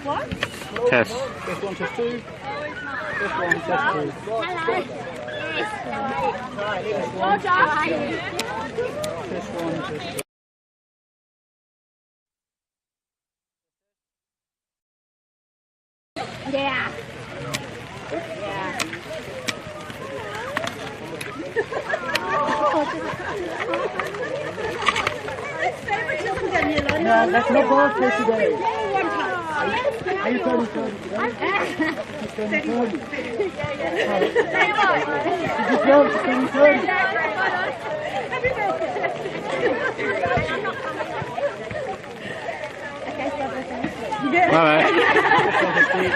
What? Test. Test 1, test 2. Test 1, test 2. Well done. Test 1, test 2. Yeah. No, that's not bad for today. Are you turning 30 today? You're turning 30. Good job, you're turning 30. Alright.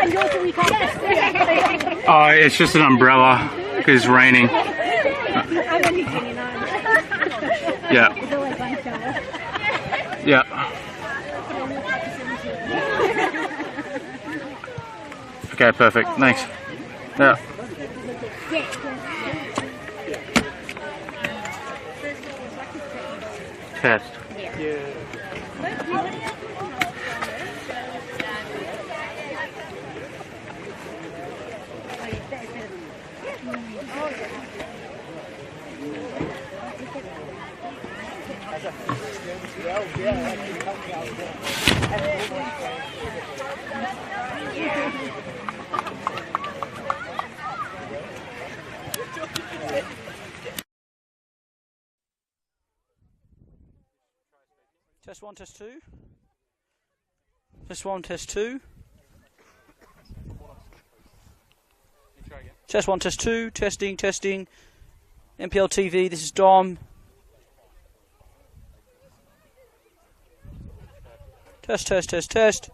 And yours will be covered. Oh, it's just an umbrella because it's raining. I'm only 29. Yeah. It's always one shower. Yeah. Okay, perfect. Thanks. Yeah. Test. Test 1, test 2. Test 1, test 2. Test 1, test 2. Testing, testing. NPL TV, this is Dom. Test, test, test, test.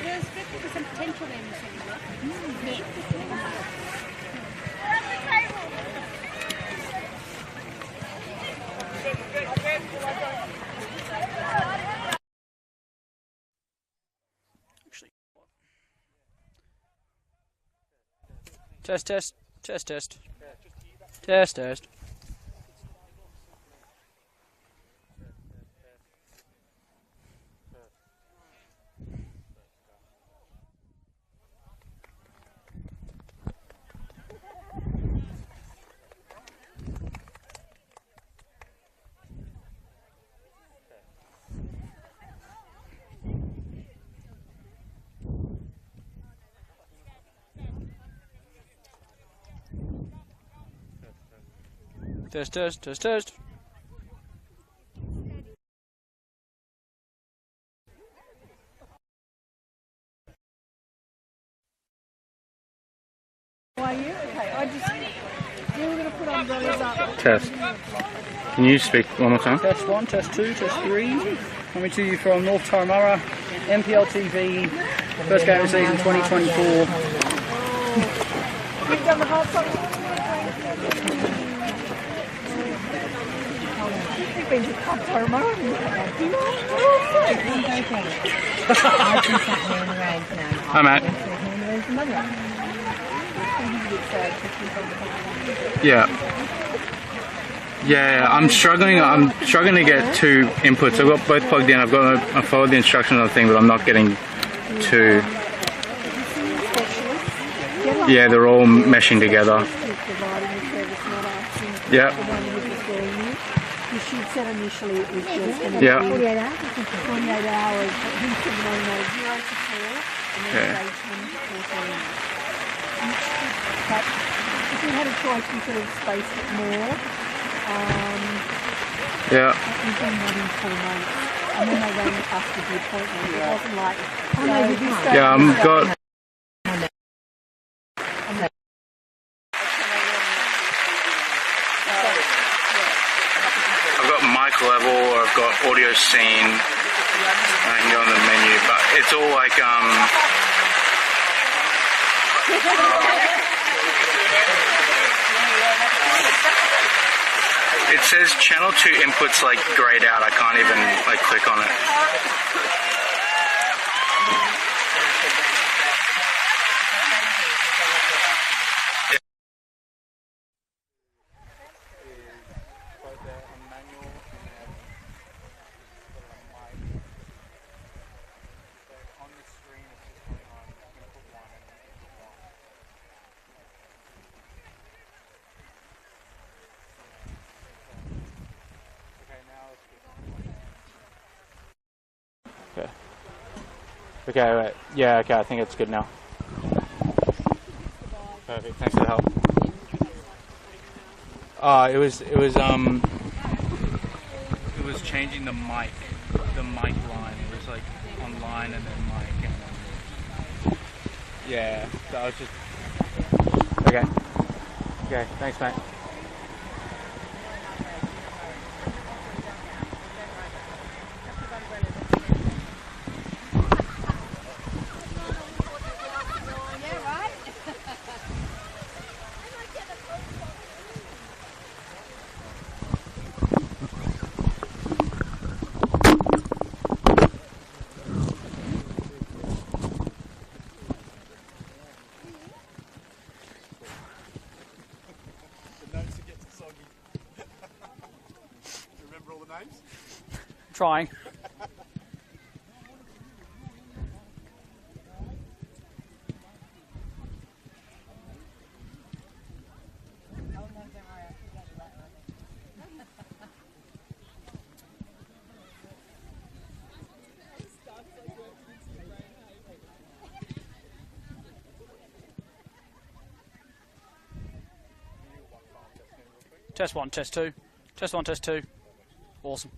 There's 50% potential in this area. Test, test, test, test. Test, test. Test, test, test, test. How are you? Okay, we were going to put umbrellas up. Test. Can you speak one more time? Test 1, test 2, test 3. Coming to you from North Turramurra, NPL TV, first game of the season 2024. You've done the whole song. You've been to Turramurra. Hi, Matt. Yeah. Yeah, I'm struggling to get two inputs. I've got both plugged in. I followed the instructions on the thing, but I'm not getting two. Yeah, they're all meshing together. Yeah. She said initially it was just going to Yeah. be 48 hours. 48 hours. But he said no, 0 to 4, and then Yeah. 18 to 14. But if you had a choice, you could have spaced it more. Yeah. You've been waiting 4 months, and then they rang us with the appointment. It wasn't like, Yeah, I've got mic level, or I've got audio scene. I can go on the menu, but it's all like it says channel 2 inputs like grayed out. I can't even like click on it. Okay, wait. Yeah, okay, I think it's good now. Perfect, thanks for the help. It was changing the mic line. It was like online and then mic and yeah, so I was just okay, thanks mate. Trying. Test 1, test 2. Test 1, test 2. Awesome.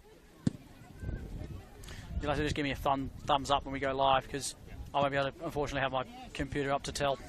You'll have to just give me a thumbs up when we go live, because I won't be able to, unfortunately, have my computer up to tell.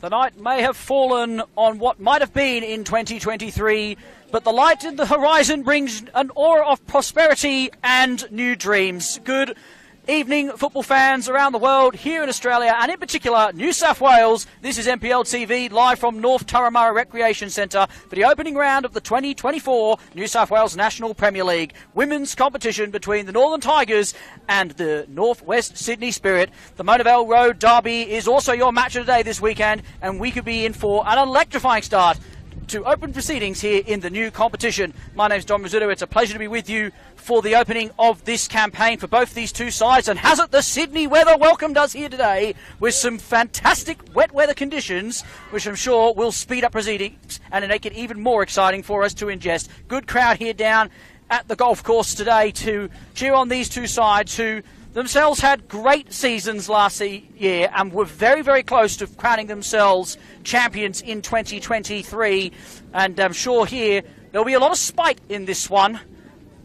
The night may have fallen on what might have been in 2023, but the light in the horizon brings an aura of prosperity and new dreams. Good evening, football fans around the world, here in Australia, and in particular, New South Wales. This is NPL TV, live from North Turramurra Recreation Centre for the opening round of the 2024 New South Wales National Premier League women's competition between the Northern Tigers and the Northwest Sydney Spirit. The Monavale Road Derby is also your match of the day this weekend, and we could be in for an electrifying start to open proceedings here in the new competition. My name's Don Rizzuto. It's a pleasure to be with you for the opening of this campaign for both these two sides. And has it the Sydney weather welcomed us here today with some fantastic wet weather conditions, which I'm sure will speed up proceedings and make it even more exciting for us to ingest. Good crowd here down at the golf course today to cheer on these two sides who themselves had great seasons last year and were very, very close to crowning themselves champions in 2023. And I'm sure here there'll be a lot of spite in this one,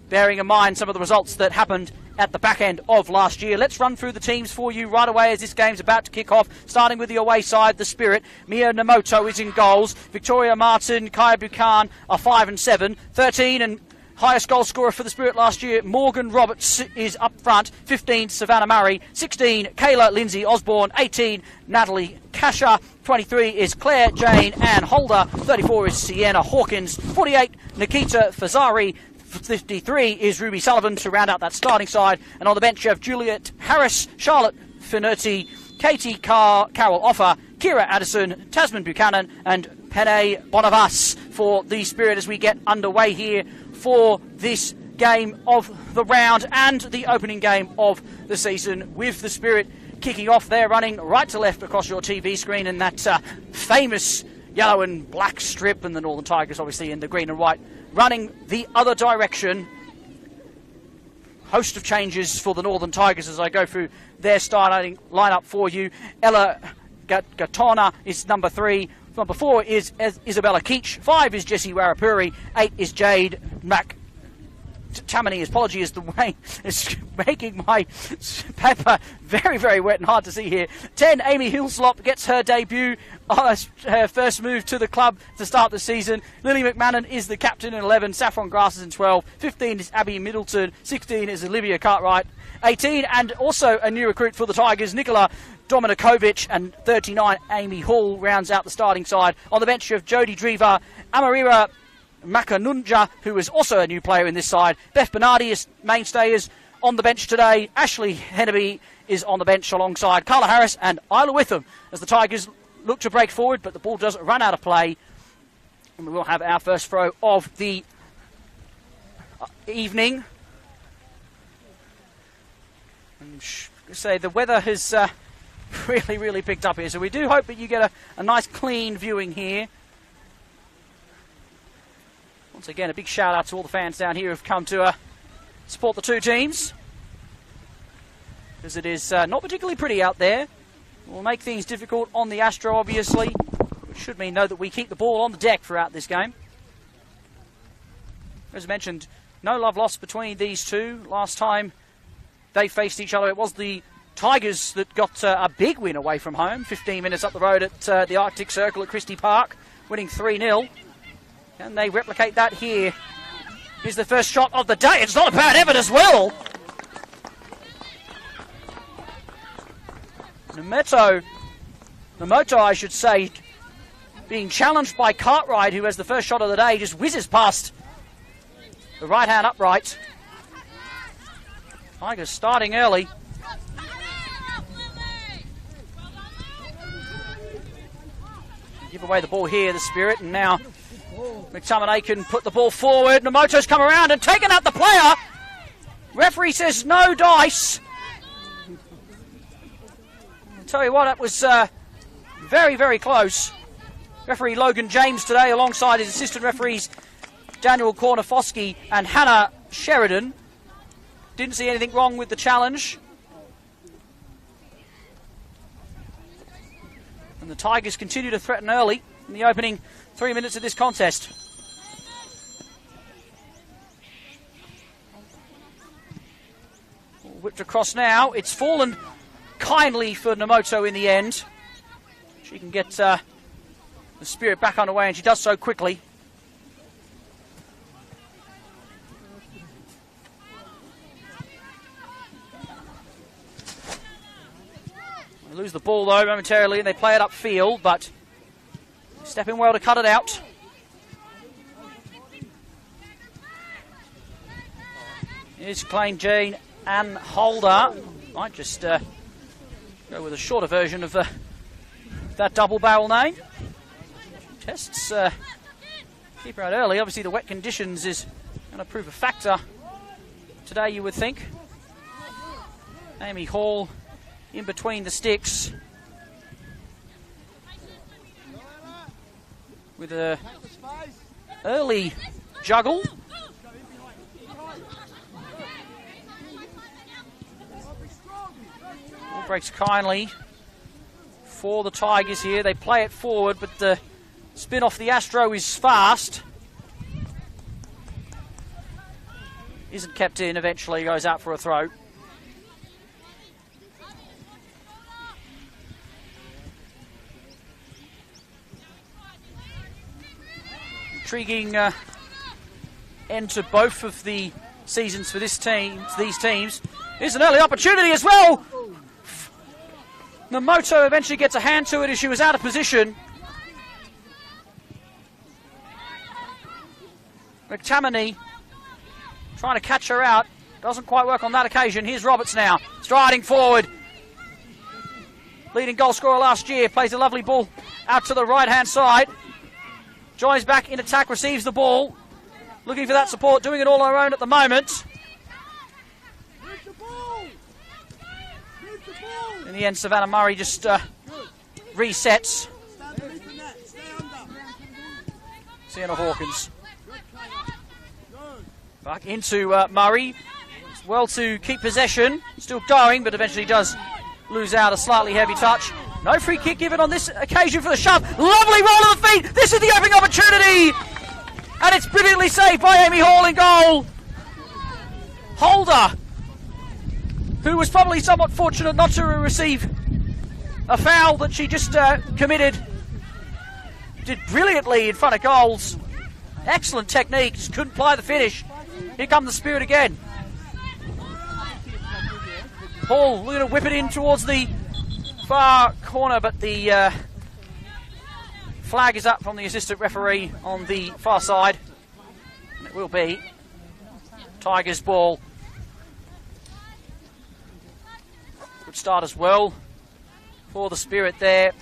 bearing in mind some of the results that happened at the back end of last year. Let's run through the teams for you right away as this game's about to kick off. Starting with the away side, the Spirit. Mia Namoto is in goals. Victoria Martin, Kaya Buchan are 5 and 7. 13 and highest goal scorer for the Spirit last year, Morgan Roberts, is up front. 15, Savannah Murray. 16, Kayla Lindsay Osborne. 18, Natalie Kasha. 23 is Claire Jane Ann Holder. 34 is Sienna Hawkins. 48, Nikita Fazari. 53 is Ruby Sullivan to round out that starting side. And on the bench you have Juliet Harris, Charlotte Finerty, Katie Carol Offer, Kira Addison, Tasman Buchanan and Pene Bonavas for the Spirit as we get underway here for this game of the round and the opening game of the season, with the Spirit kicking off. They're running right to left across your TV screen in that famous yellow and black strip, and the Northern Tigers obviously in the green and white running the other direction. Host of changes for the Northern Tigers as I go through their starting lineup for you. Ella Gatona is number 3. Number 4 is Isabella Keach. 5 is Jessie Warapuri. 8 is Jade Tammany. Apology is the way it's making my paper very, very wet and hard to see here. 10, Amy Hillslop gets her debut, her first move to the club to start the season. Lily McMahon is the captain in 11. Saffron Grass is in 12. 15 is Abby Middleton. 16 is Olivia Cartwright. 18, and also a new recruit for the Tigers, Nicola Dominikovic, and 39, Amy Hall, rounds out the starting side. On the bench you have Jodie Drever, Amarira Makanunja, who is also a new player in this side. Beth Bernardi is mainstay, is on the bench today. Ashley Henneby is on the bench alongside Carla Harris and Isla Witham as the Tigers look to break forward, but the ball doesn't run out of play. And we will have our first throw of the evening. And say the weather has really, really picked up here, so we do hope that you get a nice clean viewing here. Once again, a big shout out to all the fans down here who've come to support the two teams, because it is not particularly pretty out there. It will make things difficult on the Astro, obviously, which should mean, though, that we keep the ball on the deck throughout this game. As I mentioned, no love lost between these two. Last time they faced each other, it was the Tigers that got a big win away from home, 15 minutes up the road at the Arctic Circle at Christie Park, winning 3-0. Can they replicate that here? Here's the first shot of the day. It's not a bad effort as well. Namoto, I should say, being challenged by Cartwright, who has the first shot of the day, just whizzes past the right-hand upright. Tigers starting early. Give away the ball here, the Spirit, and now McTominay can put the ball forward. Namoto's come around and taken out the player. Referee says no dice. I'll tell you what, that was very, very close. Referee Logan James today, alongside his assistant referees Daniel Kornofosky and Hannah Sheridan. Didn't see anything wrong with the challenge. And the Tigers continue to threaten early in the opening 3 minutes of this contest. Whipped across now. It's fallen kindly for Namoto in the end. She can get the Spirit back underway, and she does so quickly. They lose the ball though momentarily, and they play it upfield, but stepping well to cut it out. Here's Klein Jane Ann Holder. Might just go with a shorter version of that double barrel name. Tests keep her out early. Obviously the wet conditions is going to prove a factor today, you would think. Amy Hall in between the sticks with a early juggle. breaks kindly for the Tigers here. They play it forward, but the spin off the Astro is fast. Isn't kept in, eventually goes out for a throw. Intriguing end to both of the seasons for these teams. Here's an early opportunity as well. Namoto eventually gets a hand to it as she was out of position. McTammany trying to catch her out. Doesn't quite work on that occasion. Here's Roberts now, striding forward. Leading goal scorer last year, plays a lovely ball out to the right-hand side. Joy's back in attack, receives the ball. Looking for that support, doing it all on her own at the moment. In the end, Savannah Murray just resets. Sienna Hawkins. Back into Murray. It's well to keep possession. Still going, but eventually does lose out a slightly heavy touch. No free kick given on this occasion for the shove. Lovely roll of the feet. This is the opening opportunity. And it's brilliantly saved by Amy Hall in goal. Holder, who was probably somewhat fortunate not to receive a foul that she just committed, did brilliantly in front of goals. Excellent technique, just couldn't apply the finish. Here come the Spirit again. Hall looking to whip it in towards the far corner, but the flag is up from the assistant referee on the far side. And it will be Tigers ball. Good start as well for the Spirit there.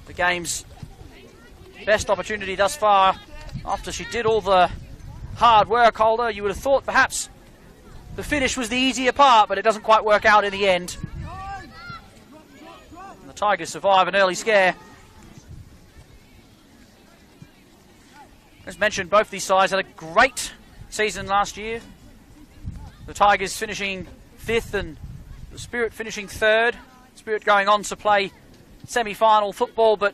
The game's best opportunity thus far. After she did all the hard work, Holder, you would have thought perhaps the finish was the easier part, but it doesn't quite work out in the end. And the Tigers survive an early scare. As mentioned, both these sides had a great season last year. The Tigers finishing 5th and the Spirit finishing 3rd. Spirit going on to play semi-final football, but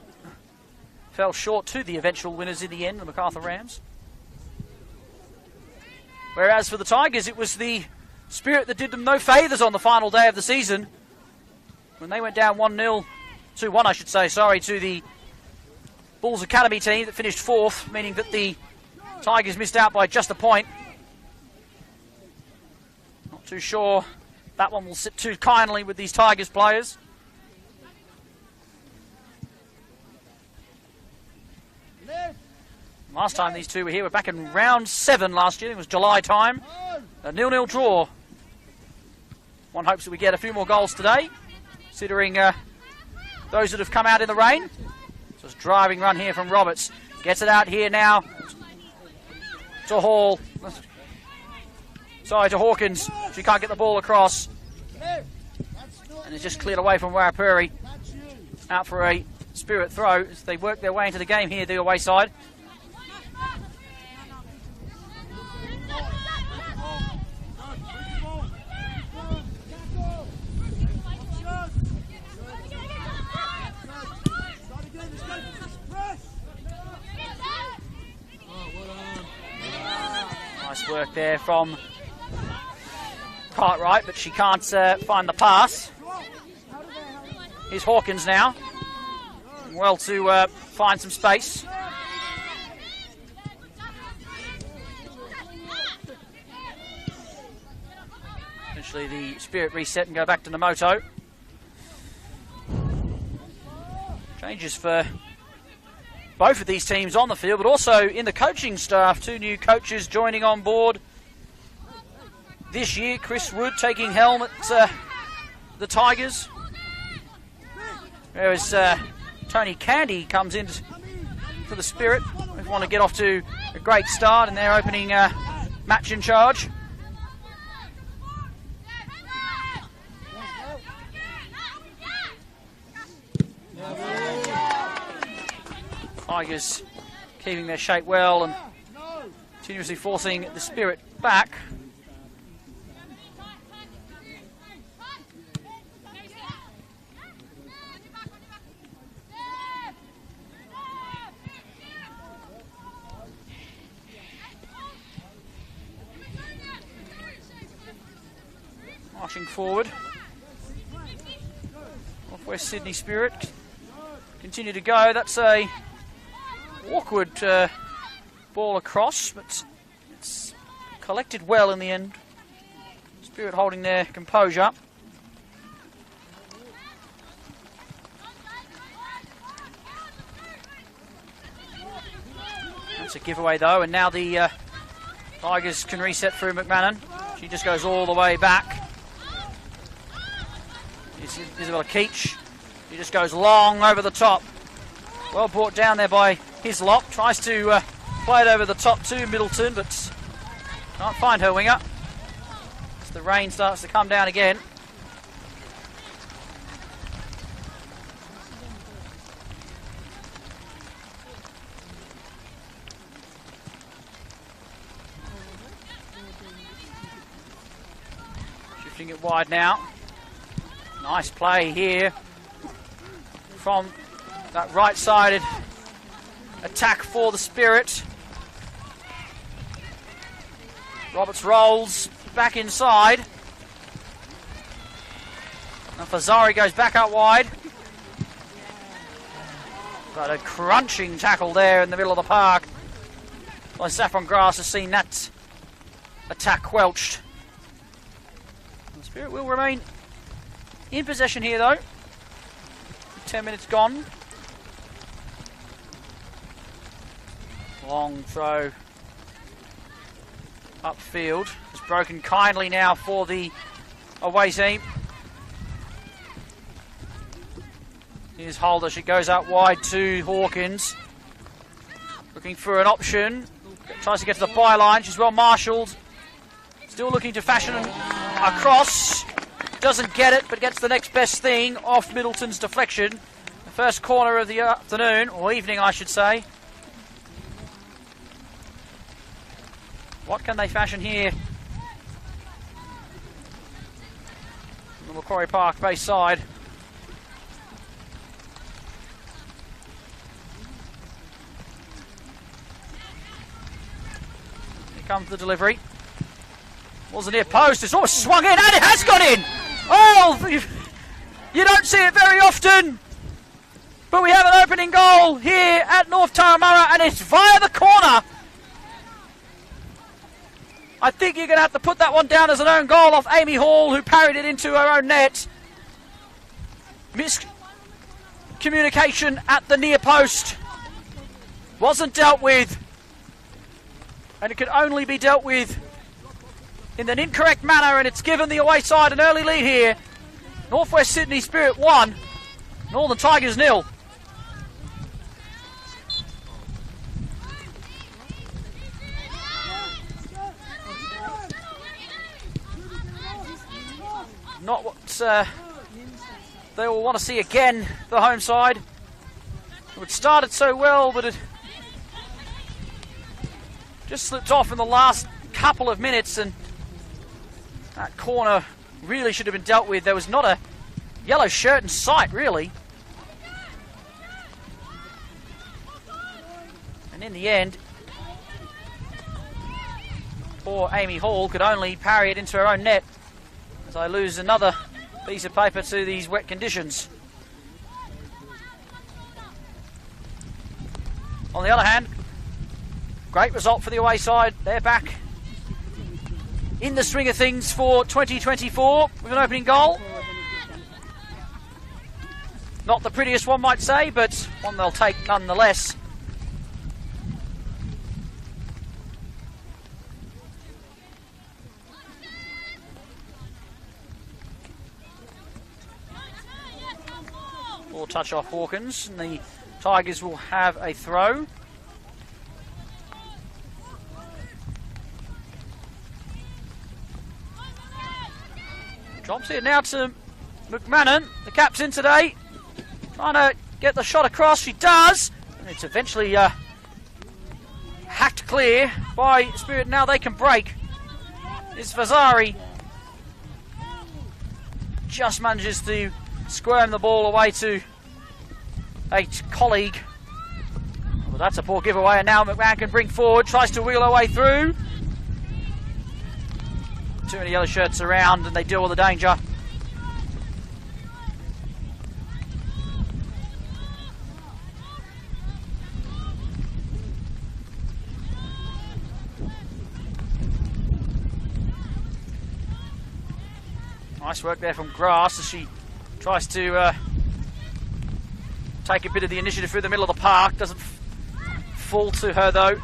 fell short to the eventual winners in the end, the MacArthur Rams. Whereas for the Tigers, it was the Spirit that did them no favours on the final day of the season, when they went down 1-0, 2-1 I should say, sorry, to the Bulls Academy team that finished 4th, meaning that the Tigers missed out by just a point. Not too sure that one will sit too kindly with these Tigers players. Last time these two were here were back in round 7 last year. It was July time. A 0-0 draw. One hopes that we get a few more goals today, considering those that have come out in the rain. So it's a driving run here from Roberts. Gets it out here now to Hall. Sorry, to Hawkins. She can't get the ball across. And it's just cleared away from Warrapuri. Out for a Spirit throw as they work their way into the game here, the away side. Nice work there from Cartwright, but she can't find the pass. Here's Hawkins now. Well to find some space. Eventually the Spirit reset and go back to Namoto. Changes for both of these teams on the field, but also in the coaching staff. 2 new coaches joining on board this year. Chris Wood taking helm at the Tigers, whereas Tony Candy comes in for the Spirit. We want to get off to a great start in their opening match in charge. Tigers keeping their shape well and continuously forcing the Spirit back. Marching forward. Northwest Sydney Spirit continue to go. That's a awkward ball across, but it's collected well in the end. Spirit holding their composure. That's a giveaway though, and now the Tigers can reset through McMahon. She just goes all the way back. Isabella Keach. She just goes long over the top. Well brought down there by Hislop. Tries to play it over the top to Middleton, but can't find her winger. As the rain starts to come down again. Shifting it wide now. Nice play here from that right-sided attack for the Spirit. Roberts rolls back inside. Now Fazari goes back out wide. But a crunching tackle there in the middle of the park. Well, Saffron Grass has seen that attack quelched. The Spirit will remain in possession here though. 10 minutes gone. Long throw upfield. It's broken kindly now for the away team. Here's Holder. She goes out wide to Hawkins. Looking for an option. Tries to get to the byline. She's well marshalled. Still looking to fashion a cross. Doesn't get it, but gets the next best thing off Middleton's deflection. The first corner of the afternoon, or evening I should say. What can they fashion here? On the Macquarie Park base side. Here comes the delivery. Was a near post, it's almost swung in, and it has gone in! Oh, you don't see it very often, but we have an opening goal here at North Turramurra, and it's via the corner. I think you're going to have to put that one down as an own goal off Amy Hall, who parried it into her own net. Miscommunication at the near post. Wasn't dealt with, and it could only be dealt with in an incorrect manner, and it's given the away side an early lead here. Northwest Sydney Spirit 1, Northern Tigers 0. Not what they will want to see again, the home side. It started so well, but it just slipped off in the last couple of minutes, and that corner really should have been dealt with. There was not a yellow shirt in sight, really. And in the end, poor Amy Hall could only parry it into her own net, as I lose another piece of paper to these wet conditions. On the other hand, great result for the away side. They're back in the swing of things for 2024 with an opening goal. Not the prettiest one, might say, but one they'll take nonetheless. Ball touch off Hawkins, and the Tigers will have a throw. Drops it now to McMahon, the captain today. Trying to get the shot across. She does. And it's eventually hacked clear by Spirit. Now they can break. It's Fazari. Just manages to squirm the ball away to a colleague. Well, that's a poor giveaway. And now McMahon can bring forward. Tries to wheel her way through. Too many yellow shirts around and they deal with the danger. Nice work there from Grass as she tries to take a bit of the initiative through the middle of the park. Doesn't fall to her though.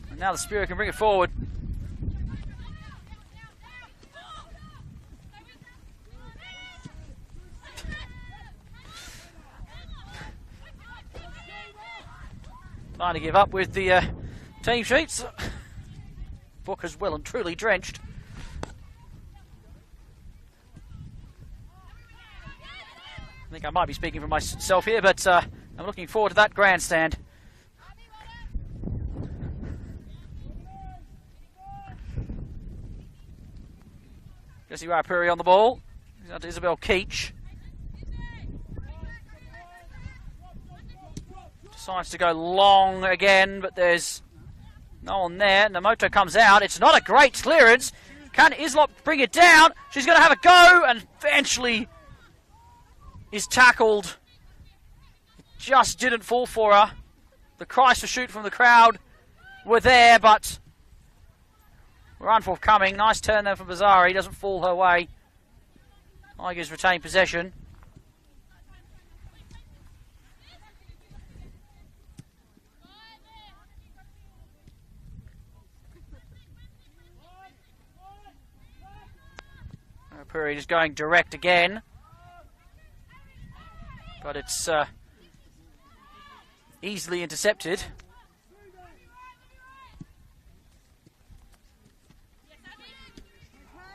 And now the Spirit can bring it forward. Trying to give up with the team sheets. Booker's well and truly drenched. I think I might be speaking for myself here, but I'm looking forward to that grandstand. Jessie Warapuri on the ball. He's out to Isabel Keach. Decides to go long again, but there's no one there. Namoto comes out. It's not a great clearance. Can Islop bring it down? She's going to have a go and eventually is tackled. It just didn't fall for her. The cries for shoot from the crowd were there, but were unforthcoming. Nice turn there from Bazari. Doesn't fall her way. Tigers retain possession. Puri just going direct again, but it's easily intercepted.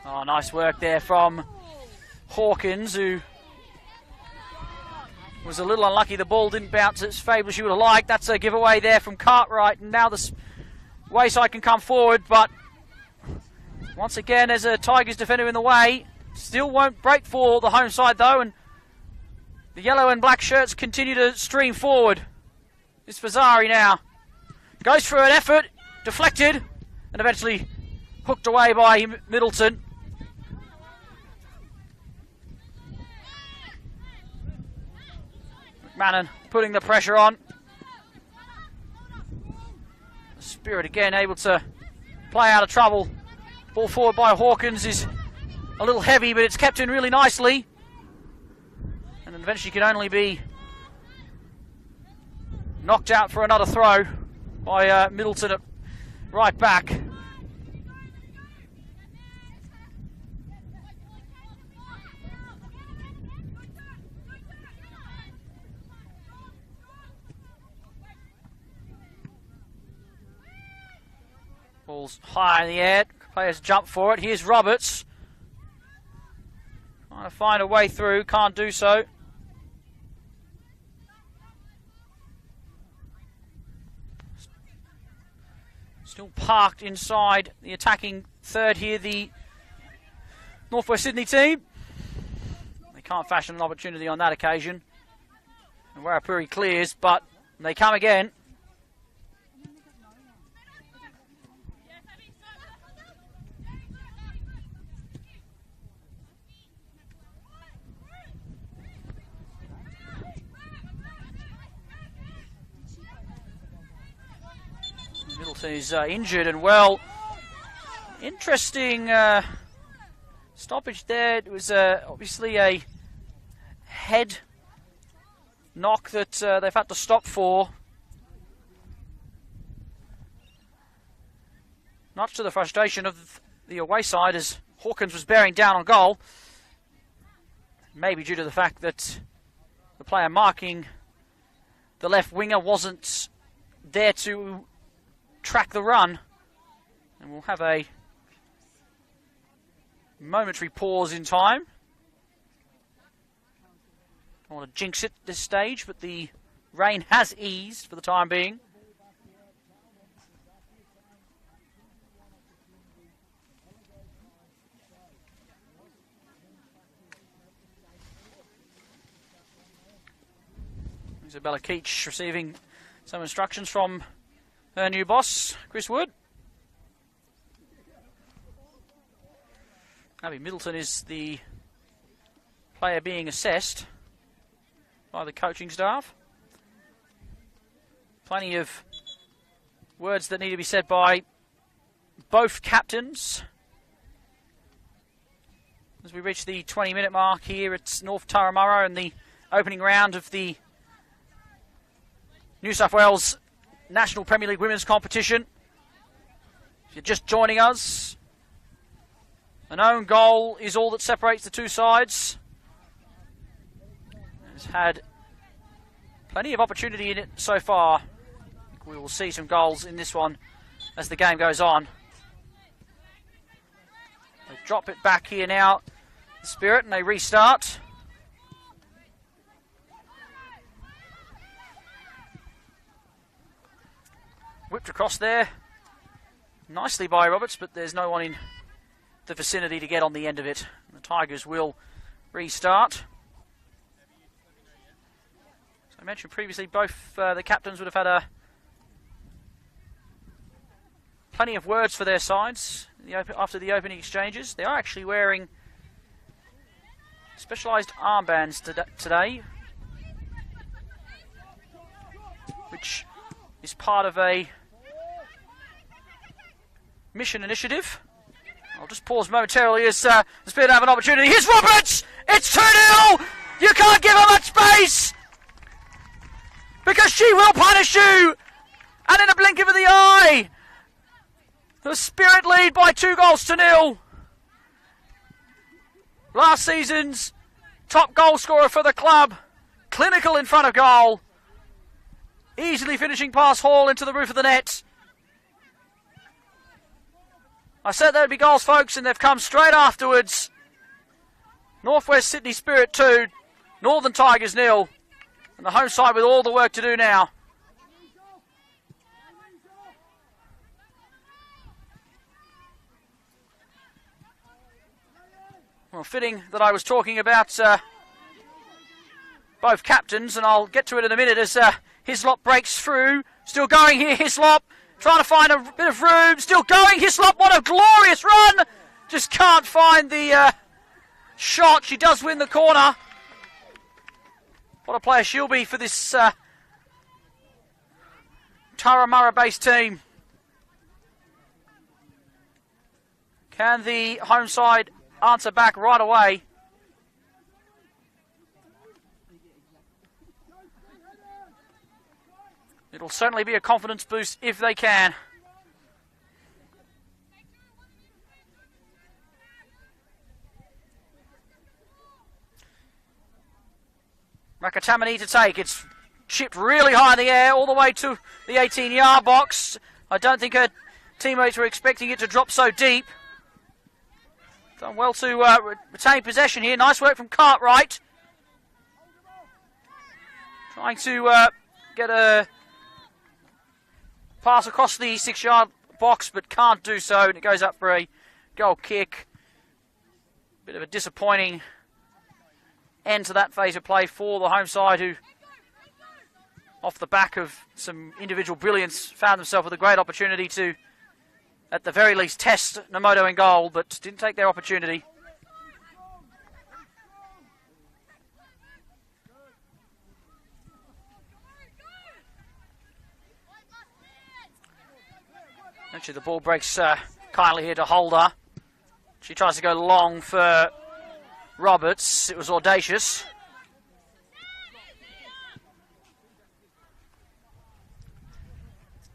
Oh, nice work there from Hawkins, who was a little unlucky. The ball didn't bounce as favourably as she would have liked. That's a giveaway there from Cartwright, and now the Wayside can come forward, but once again there's a Tigers defender in the way. Still won't break for the home side though, and the yellow and black shirts continue to stream forward. It's Fazari now. Goes for an effort, deflected, and eventually hooked away by Middleton. McMahon putting the pressure on. The Spirit again able to play out of trouble. Ball forward by Hawkins is a little heavy, but it's kept in really nicely. And eventually can only be knocked out for another throw by Middleton at right back. Ball's high in the air. Players jump for it. Here's Roberts. Trying to find a way through. Can't do so. Still parked inside the attacking third here, the Northwest Sydney team. They can't fashion an opportunity on that occasion. And Warapuri clears, but they come again. Middleton is injured, and well, interesting stoppage there. It was obviously a head knock that they've had to stop for. Much to the frustration of the away side, as Hawkins was bearing down on goal. Maybe due to the fact that the player marking the left winger wasn't there to track the run. And we'll have a momentary pause in time. Don't want to jinx it at this stage, but the rain has eased for the time being. Isabella Keach receiving some instructions from her new boss, Chris Wood. Abby Middleton is the player being assessed by the coaching staff. Plenty of words that need to be said by both captains as we reach the 20-minute mark here at North Turramurra in the opening round of the New South Wales National Premier League Women's Competition. If you're just joining us, an own goal is all that separates the two sides. Has had plenty of opportunity in it so far. I think we will see some goals in this one as the game goes on. They drop it back here now, the Spirit, and they restart. Whipped across there nicely by Roberts, but there's no one in the vicinity to get on the end of it. The Tigers will restart. As I mentioned previously, both the captains would have had plenty of words for their sides after the opening exchanges. They are actually wearing specialised armbands today, which is part of a mission initiative. I'll just pause momentarily as the Spirit have an opportunity. Here's Roberts! It's 2-0! You can't give her much space! Because she will punish you! And in a blink of the eye, the Spirit lead by 2-0. Last season's top goal scorer for the club. Clinical in front of goal. Easily finishing past Hall into the roof of the net. I said there would be goals, folks, and they've come straight afterwards. Northwest Sydney Spirit 2, Northern Tigers 0. And the home side with all the work to do now. Well, fitting that I was talking about both captains, and I'll get to it in a minute as Hislop breaks through. Still going here, Hislop. Trying to find a bit of room. Still going, Hislop. What a glorious run. Just can't find the shot. She does win the corner. What a player she'll be for this Turramurra-based team. Can the home side answer back right away? It'll certainly be a confidence boost if they can. Rakatamani to take. It's chipped really high in the air all the way to the 18-yard box. I don't think her teammates were expecting it to drop so deep. Done well to retain possession here. Nice work from Cartwright. Trying to get a pass across the 6-yard box, but can't do so, and it goes up for a goal kick. Bit of a disappointing end to that phase of play for the home side, who, off the back of some individual brilliance, found themselves with a great opportunity to, at the very least, test Nomoto in goal, but didn't take their opportunity. Actually, the ball breaks kindly here to Holder. She tries to go long for Roberts. It was audacious.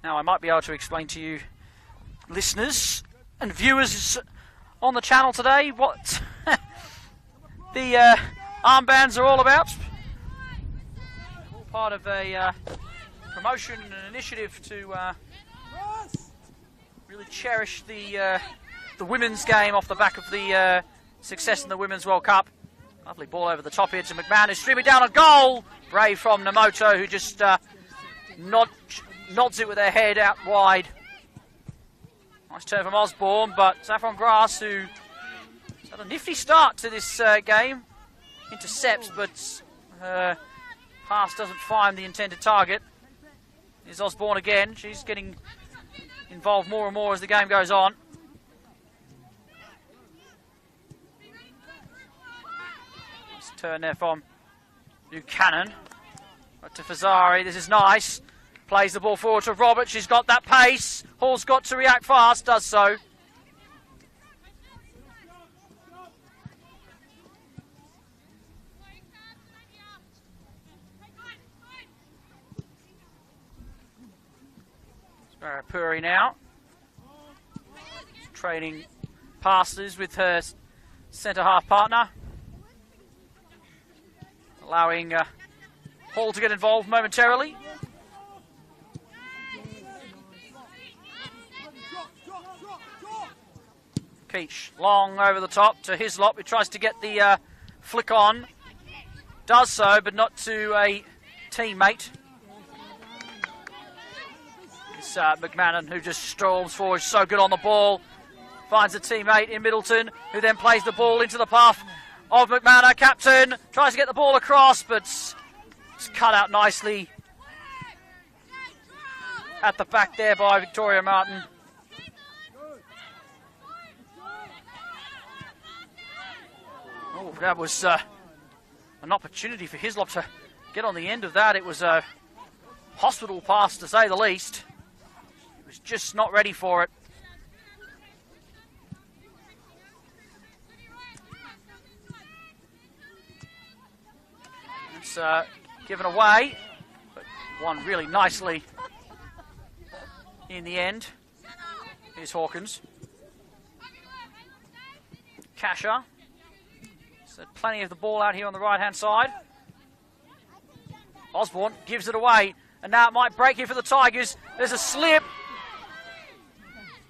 Now, I might be able to explain to you, listeners and viewers on the channel today, what the armbands are all about. All part of a promotion and an initiative to really cherish the women's game off the back of the success in the Women's World Cup. Lovely ball over the top here to McMahon, who's streaming down a goal. Brave from Nomoto, who just nods it with her head out wide. Nice turn from Osborne, but Saffron Grass, who has had a nifty start to this game, intercepts, but her pass doesn't find the intended target. Here's Osborne again. She's getting involved more and more as the game goes on. Turn there from Buchanan. Back to Fazari. This is nice. Plays the ball forward to Roberts. She's got that pace. Hall's got to react fast. Does so. Puri now. Trading passes with her centre-half partner. Allowing Hall to get involved momentarily. Keach long over the top to Hislop, who tries to get the flick on. Does so, but not to a teammate. It's McMahon, who just storms forward, so good on the ball. Finds a teammate in Middleton, who then plays the ball into the path of McMahon. Captain tries to get the ball across, but it's cut out nicely at the back there by Victoria Martin. Oh, that was an opportunity for Hislop to get on the end of that. It was a hospital pass, to say the least. He was just not ready for it. It's given away, but won really nicely in the end. Here's Hawkins. Kasha. So plenty of the ball out here on the right-hand side. Osborne gives it away, and now it might break here for the Tigers. There's a slip,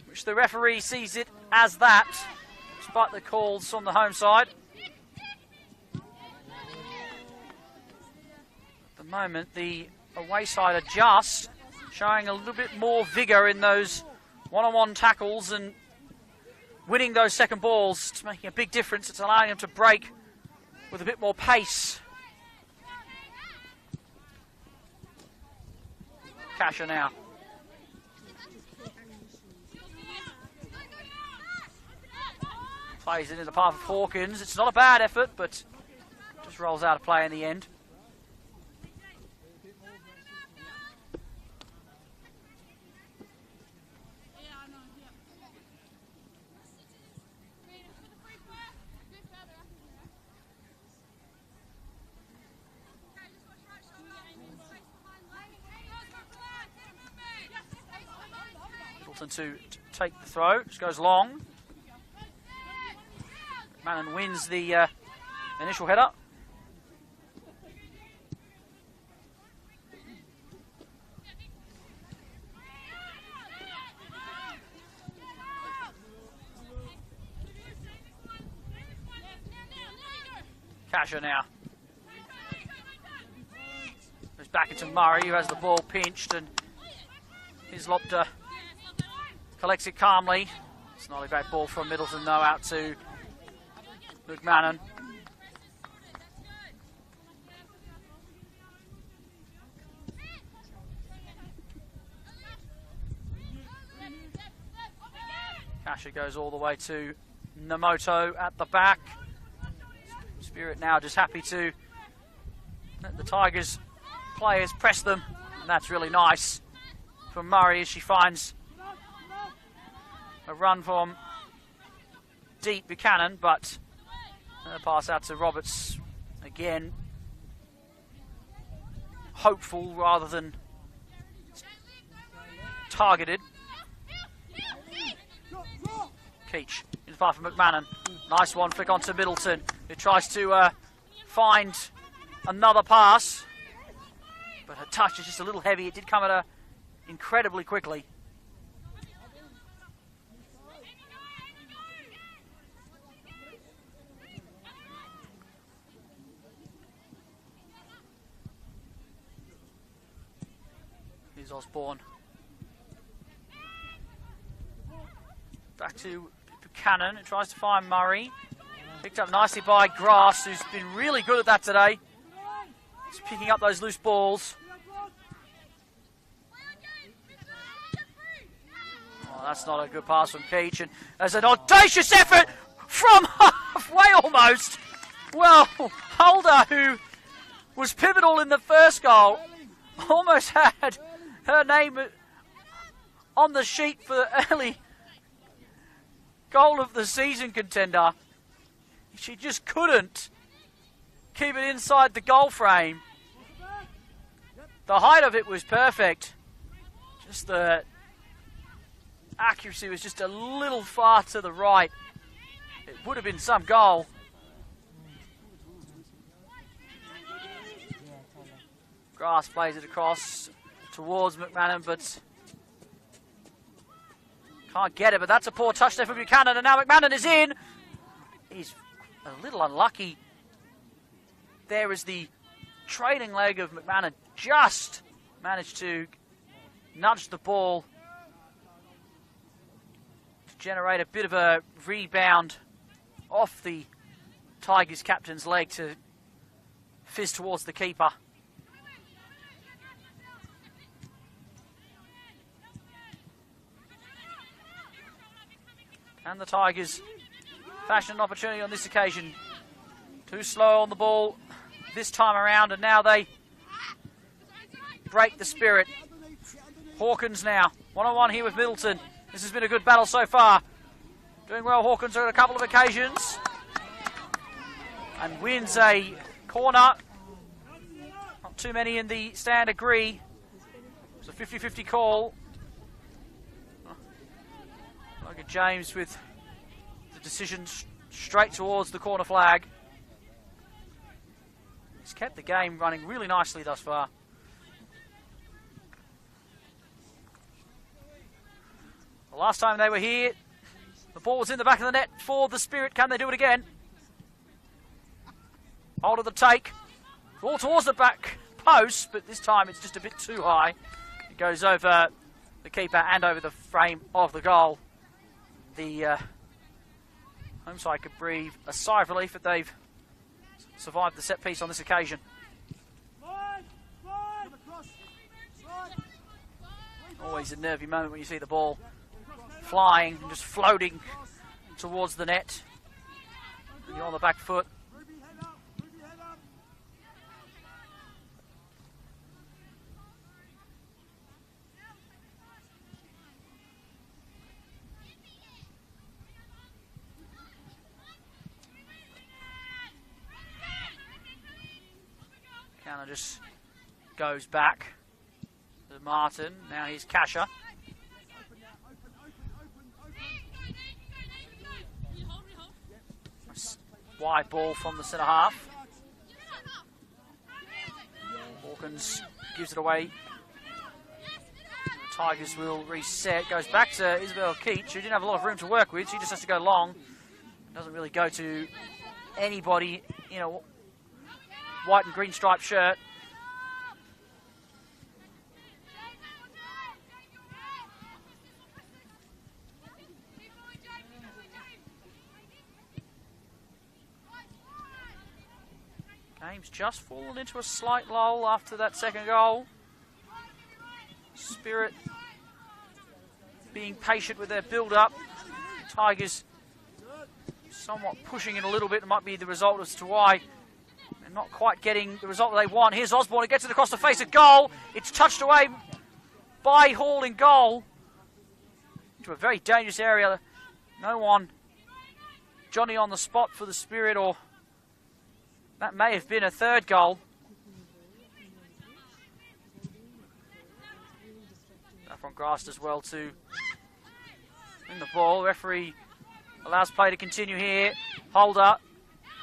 which the referee sees it as that, despite the calls on the home side. At the moment, the away side adjusts, showing a little bit more vigour in those one-on-one tackles and winning those second balls. It's making a big difference. It's allowing them to break with a bit more pace. Kasha now. Plays it in the path of Hawkins. It's not a bad effort, but just rolls out of play in the end. To take the throw, just goes long. Mannon wins the initial header. Kasha now. Goes back into Murray, who has the ball pinched, and Hislop collects it calmly. It's not a great ball from Middleton, though, out to McMahon. Kasha goes all the way to Namoto at the back. Spirit now just happy to let the Tigers players press them, and that's really nice from Murray as she finds a run from deep Buchanan, but a pass out to Roberts again. Hopeful rather than targeted. Keach in the path from McMahon. Nice one, flick on to Middleton, who tries to find another pass, but her touch is just a little heavy. It did come at her incredibly quickly. Osborne. Back to Buchanan, who tries to find Murray. Picked up nicely by Grass, who's been really good at that today. Just picking up those loose balls. Oh, that's not a good pass from Keach, and there's an audacious effort from halfway almost. Well, Holder, who was pivotal in the first goal, almost had her name on the sheet for the early goal of the season contender. She just couldn't keep it inside the goal frame. The height of it was perfect. Just the accuracy was just a little far to the right. It would have been some goal. Grass plays it across towards McMahon, but can't get it. But that's a poor touch there for Buchanan, and now McMahon is in. He's a little unlucky. There is the trailing leg of McMahon, just managed to nudge the ball to generate a bit of a rebound off the Tigers captain's leg to fizz towards the keeper. And the Tigers fashion an opportunity on this occasion. Too slow on the ball this time around, and now they break the spirit. Hawkins now, one-on-one here with Middleton. This has been a good battle so far. Doing well, Hawkins, on a couple of occasions. And wins a corner. Not too many in the stand agree. It's a 50-50 call. Look at James with the decision straight towards the corner flag. He's kept the game running really nicely thus far. The last time they were here, the ball was in the back of the net for the Spirit. Can they do it again? Hold of the take. Ball towards the back post, but this time it's just a bit too high. It goes over the keeper and over the frame of the goal. The home side could breathe a sigh of relief that they've survived the set piece on this occasion. Always a nervy moment when you see the ball flying and just floating towards the net. And you're on the back foot. Counter just goes back to Martin. Now he's Kasha. Wide ball from the centre half. Hawkins gives it away. The Tigers will reset. Goes back to Isabel Keach, who didn't have a lot of room to work with. She just has to go long. Doesn't really go to anybody in a white and green striped shirt. Game's just fallen into a slight lull after that second goal. Spirit being patient with their build-up. Tigers somewhat pushing it a little bit. It might be the result as to why they're not quite getting the result that they want. Here's Osborne. It gets it across the face of goal. It's touched away by Hall in goal. Into a very dangerous area. No one. Johnny on the spot for the Spirit, or that may have been a third goal. Up on grass as well to in the ball. Referee allows play to continue here. Holder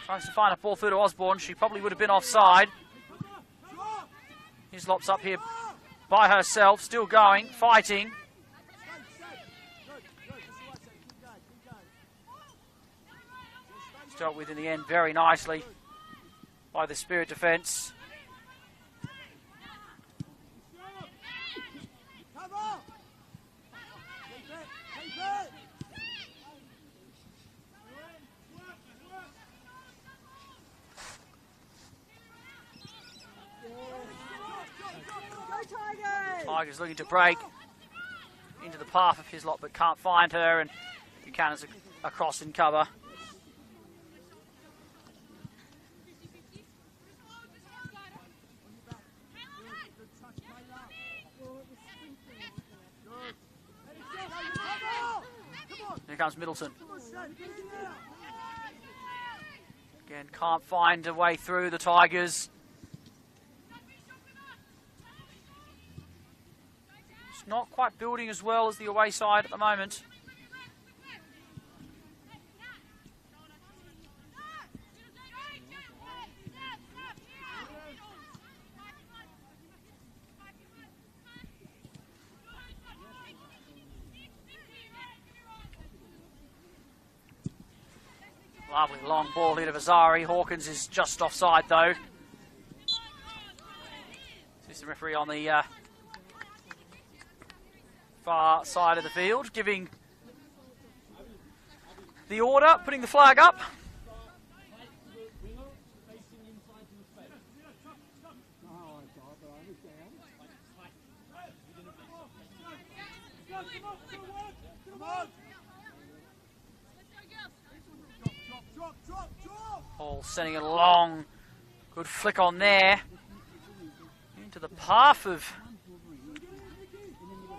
tries to find a ball through to Osborne. She probably would have been offside. Hislop's up here by herself, still going, fighting. It's dealt with in the end very nicely by the Spirit defence. Tigers looking to break into the path of Hislop, but can't find her, and Buchanan's across in cover. Here comes Middleton. Again, can't find a way through the Tigers. It's not quite building as well as the away side at the moment. Lovely long ball hit of Azari. Hawkins is just offside though. Assistant referee on the far side of the field, giving the order, putting the flag up. Paul sending it along. Good flick on there. Into the path of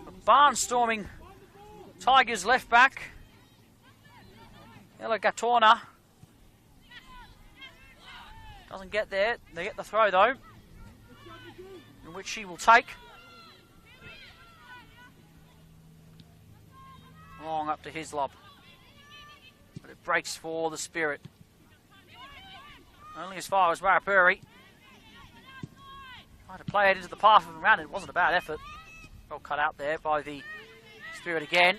a barnstorming Tigers left back. Ella Gatorna. Doesn't get there. They get the throw though, in which she will take. Long up to Hislop. But it breaks for the Spirit. Only as far as Warrapuri. Tried to play it into the path of the round. It wasn't a bad effort. Well cut out there by the Spirit again.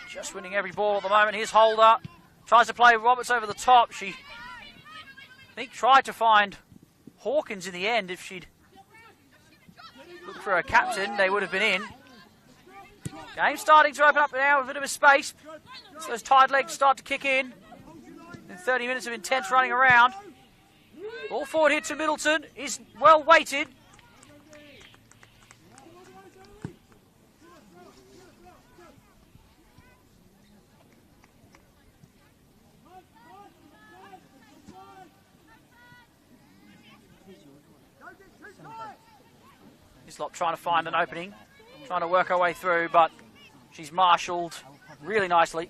Just winning every ball at the moment. Here's Holder. Tries to play Roberts over the top. She, I think, tried to find Hawkins in the end. If she'd looked for a captain, they would have been in. Game starting to open up now with a bit of a space. So those tired legs start to kick in. 30 minutes of intense running around. Ball forward here to Middleton is well weighted. Hislop trying to find an opening. Trying to work her way through, but she's marshalled really nicely.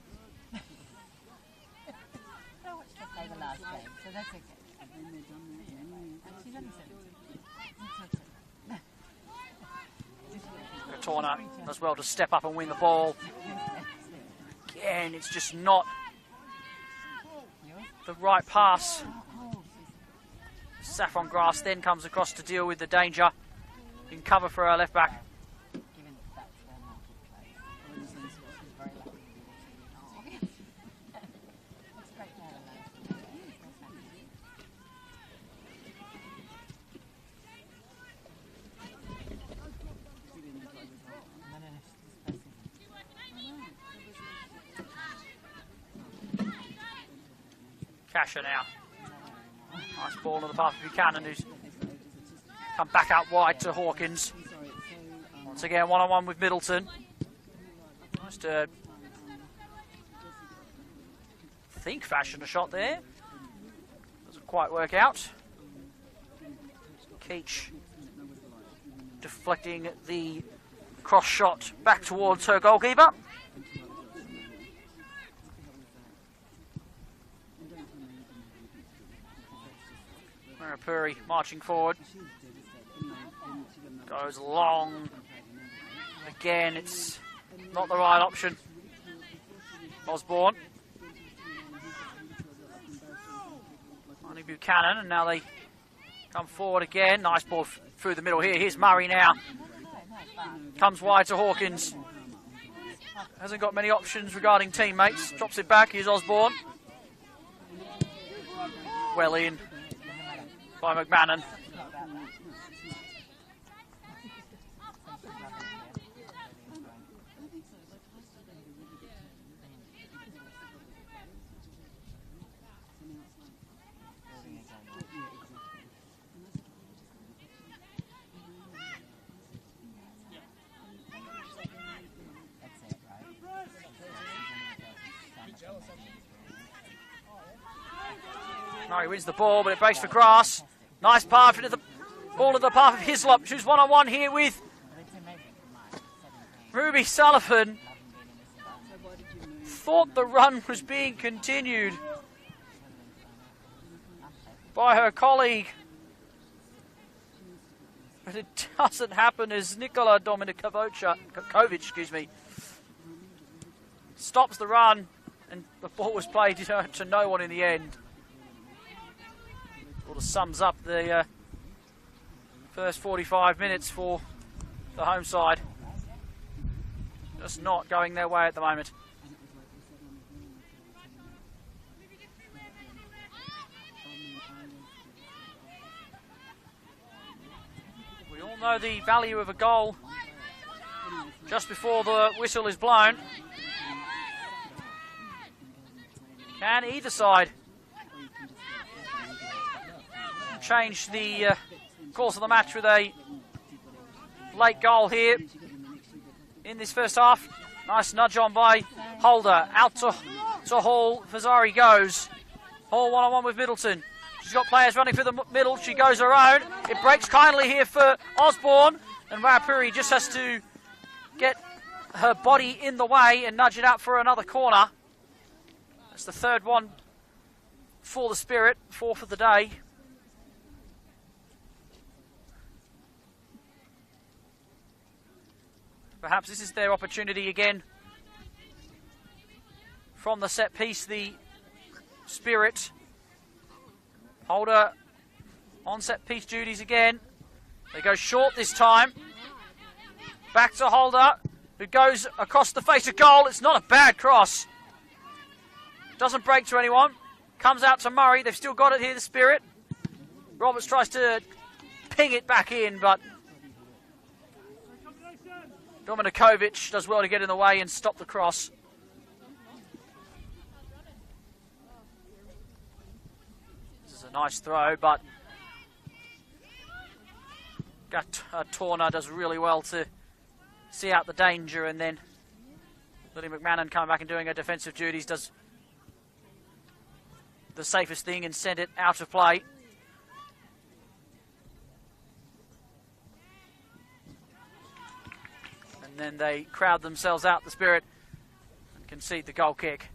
Gatorna as well to step up and win the ball. Again, it's just not the right pass. Saffron Grass then comes across to deal with the danger. In cover for our left back. Casher now. Nice ball on the path of Buchanan, who's come back out wide to Hawkins. Once again, one-on-one with Middleton. Nice to think fashion a shot there. Doesn't quite work out. Keach deflecting the cross shot back towards her goalkeeper. Warrapuri marching forward. Goes long. Again, it's not the right option. Osborne. Only Buchanan, and now they come forward again. Nice ball through the middle here. Here's Murray now. Comes wide to Hawkins. Hasn't got many options regarding teammates. Drops it back. Here's Osborne. Well in by McMahon. Murray wins the ball, but it breaks for Grass. Nice pass into the ball of the path of Hislop, who's one-on-one here with Ruby Sullivan thought the run was being continued by her colleague. But it doesn't happen as Nikola Dominikovic, stops the run, and the ball was played to no one in the end. Sort of sums up the first 45 minutes for the home side. Just not going their way at the moment. We all know the value of a goal just before the whistle is blown. Can either side change the course of the match with a late goal here in this first half? Nice nudge on by Holder. Out to Hall. Fazari goes. Hall one-on-one with Middleton. She's got players running through the middle. She goes her own. It breaks kindly here for Osborne. And Warapuri just has to get her body in the way and nudge it out for another corner. That's the third one for the Spirit. Fourth of the day. Perhaps this is their opportunity again. From the set piece, the Spirit. Holder on set piece duties again. They go short this time. Back to Holder, who goes across the face of goal. It's not a bad cross. Doesn't break to anyone. Comes out to Murray. They've still got it here, the Spirit. Roberts tries to ping it back in, but Dominikovic does well to get in the way and stop the cross. This is a nice throw, but Torna does really well to see out the danger, and then Lily McMahon coming back and doing her defensive duties does the safest thing and send it out of play. And then they crowd themselves out, the Spirit, and concede the goal kick.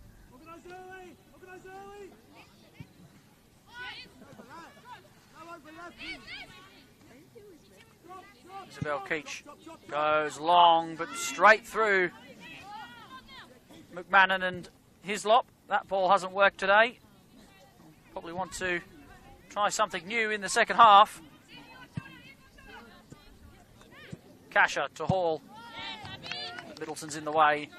Isabel Keach goes long but straight through McMahon and Hislop. That ball hasn't worked today. Probably want to try something new in the second half. Kasha to Hall. Middleton's in the way.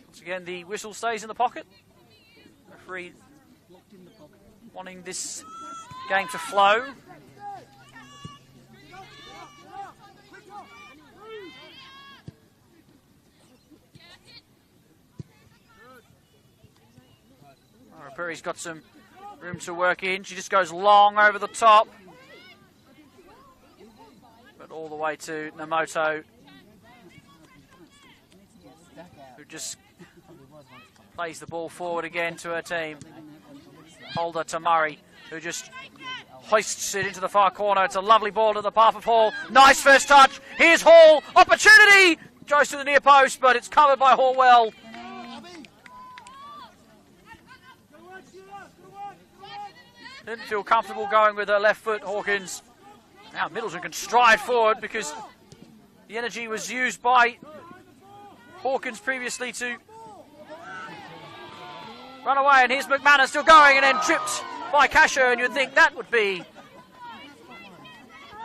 Once again, the whistle stays in the pocket. Referee wanting this game to flow. Perry's got some room to work in. She just goes long over the top. But all the way to Namoto, who just plays the ball forward again to her team. Holder to Murray, who just hoists it into the far corner. It's a lovely ball to the path of Hall. Nice first touch. Here's Hall. Opportunity! Goes to the near post, but it's covered by Hall well. Didn't feel comfortable going with her left foot, Hawkins. Now Middleton can stride forward because the energy was used by Hawkins previously to run away. And here's McManus still going and then tripped by Kasha, and you'd think that would be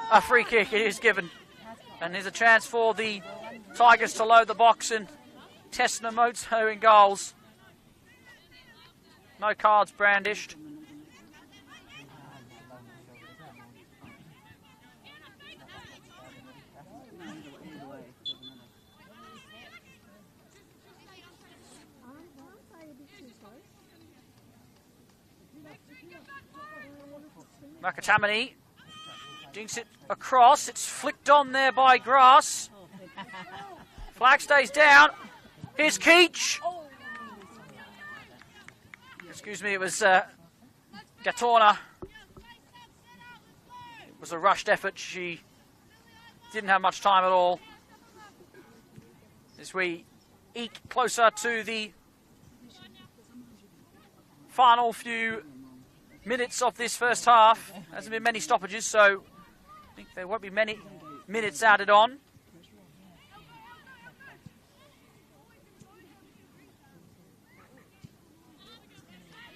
a free kick. It is given. And there's a chance for the Tigers to load the box and test Namoto in goals. No cards brandished. Makatamani dinks it across. It's flicked on there by Grass. Flag stays down. Here's Keach. Excuse me, it was Gatorna. It was a rushed effort. She didn't have much time at all. As we eke closer to the final few minutes of this first half. Hasn't been many stoppages, so I think there won't be many minutes added on.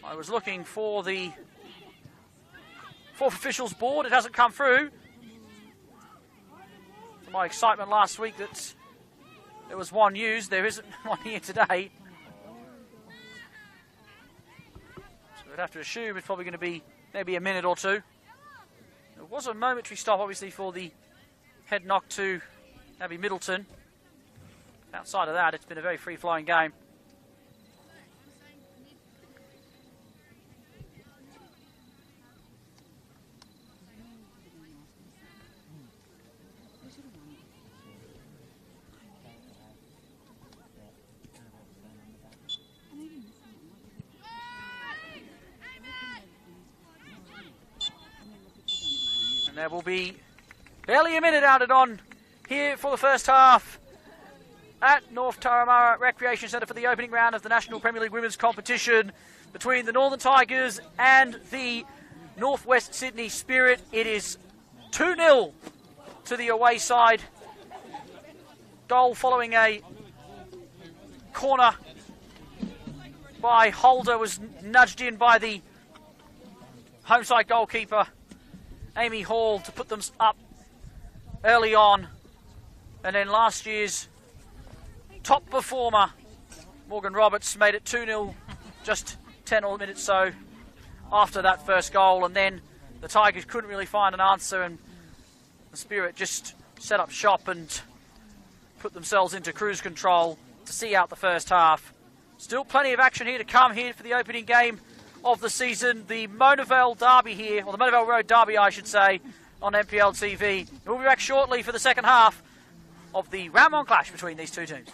I was looking for the fourth officials board. It hasn't come through. To my excitement last week that there was one used, there isn't one here today. So we'd have to assume it's probably going to be maybe a minute or two. There was a momentary stop, obviously, for the head knock to Abby Middleton. Outside of that, it's been a very free-flowing game. There will be barely a minute added on here for the first half at North Turramurra Recreation Centre for the opening round of the National Premier League Women's Competition between the Northern Tigers and the Northwest Sydney Spirit. It is 2-0 to the away side. Goal following a corner by Holder was nudged in by the home side goalkeeper Amy Hall to put them up early on. And then last year's top performer, Morgan Roberts, made it 2-0 just 10 minutes so after that first goal. And then the Tigers couldn't really find an answer, and the Spirit just set up shop and put themselves into cruise control to see out the first half. Still plenty of action here to come here for the opening game of the season, the Monavale Derby here, or the Monavale Road Derby, I should say, on NPL TV. We'll be back shortly for the second half of the round-one clash between these two teams.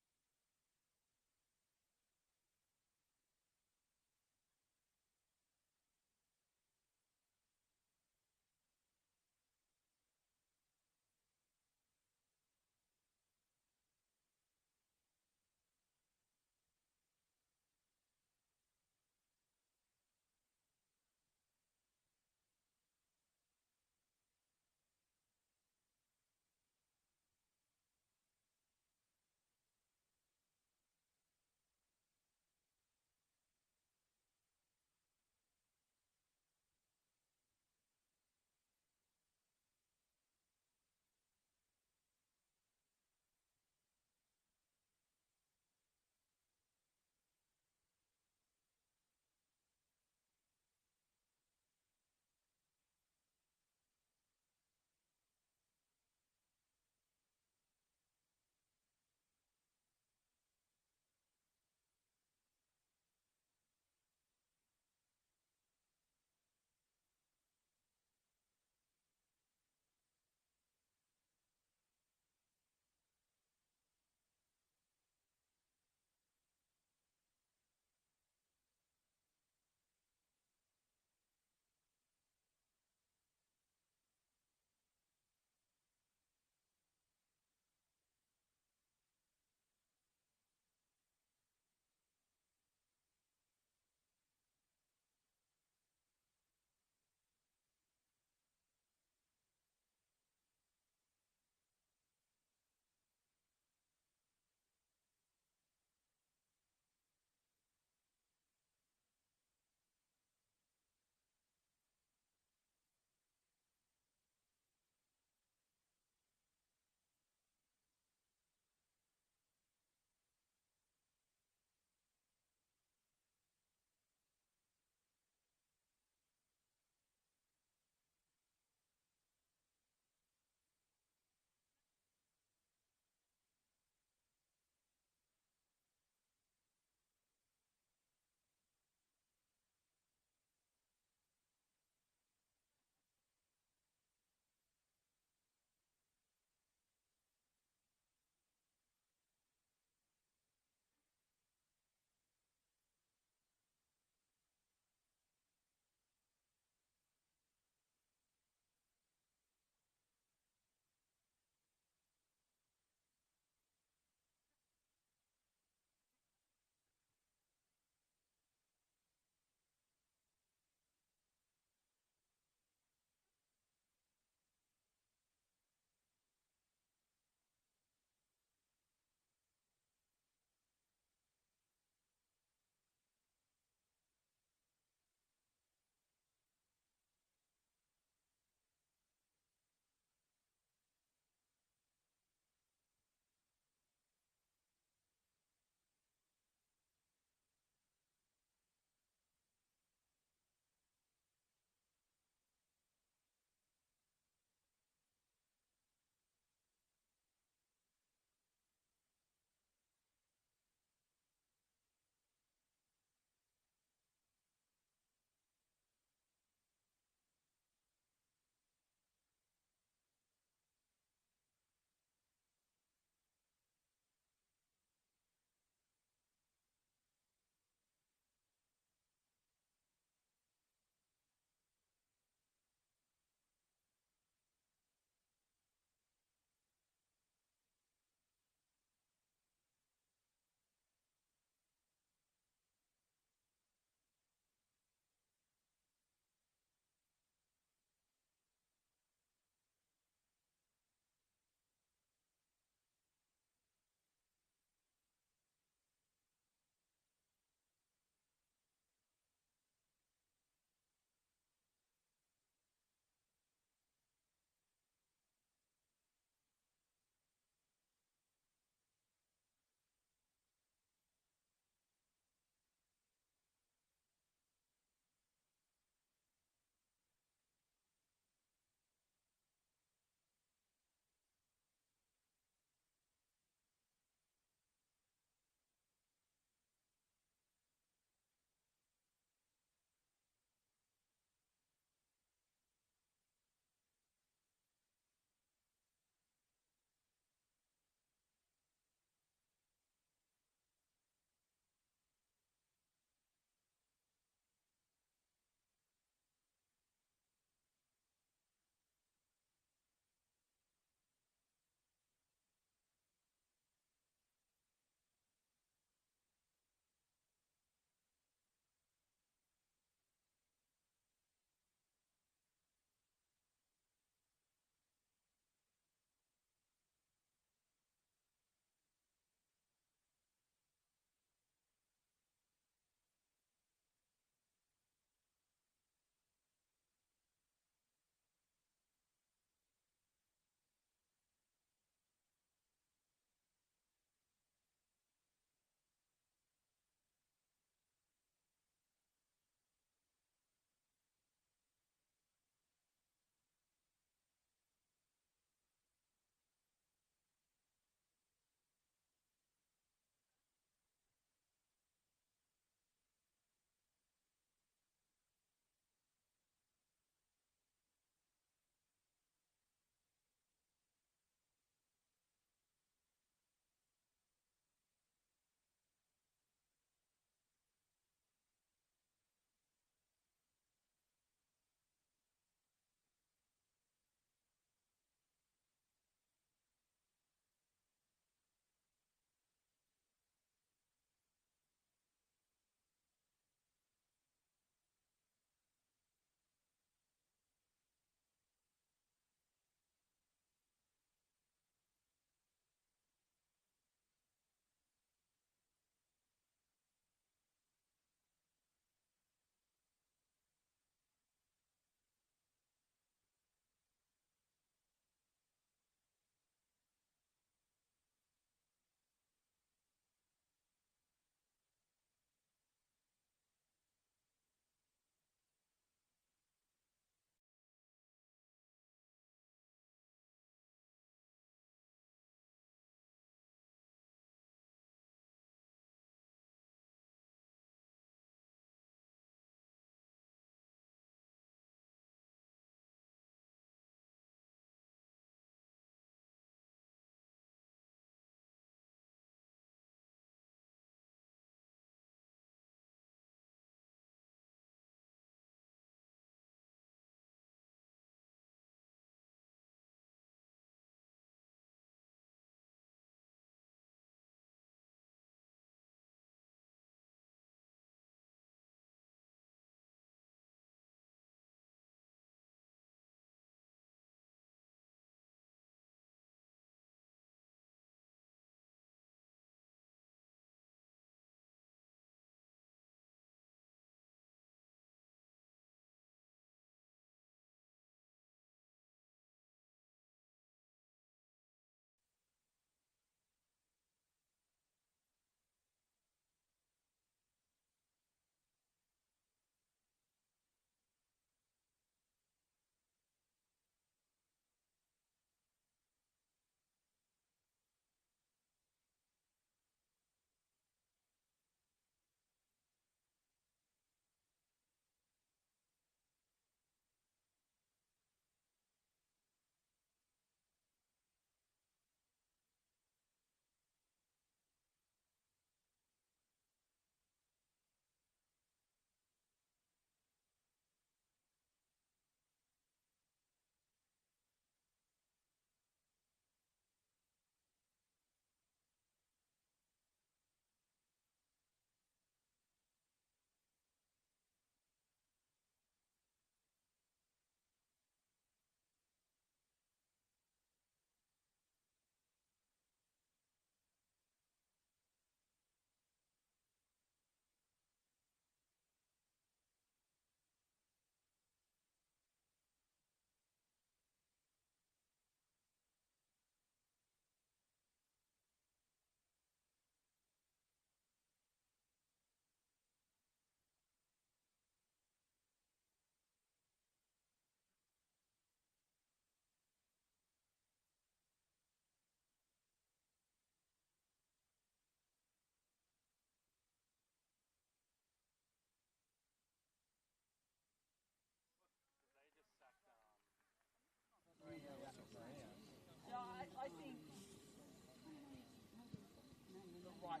How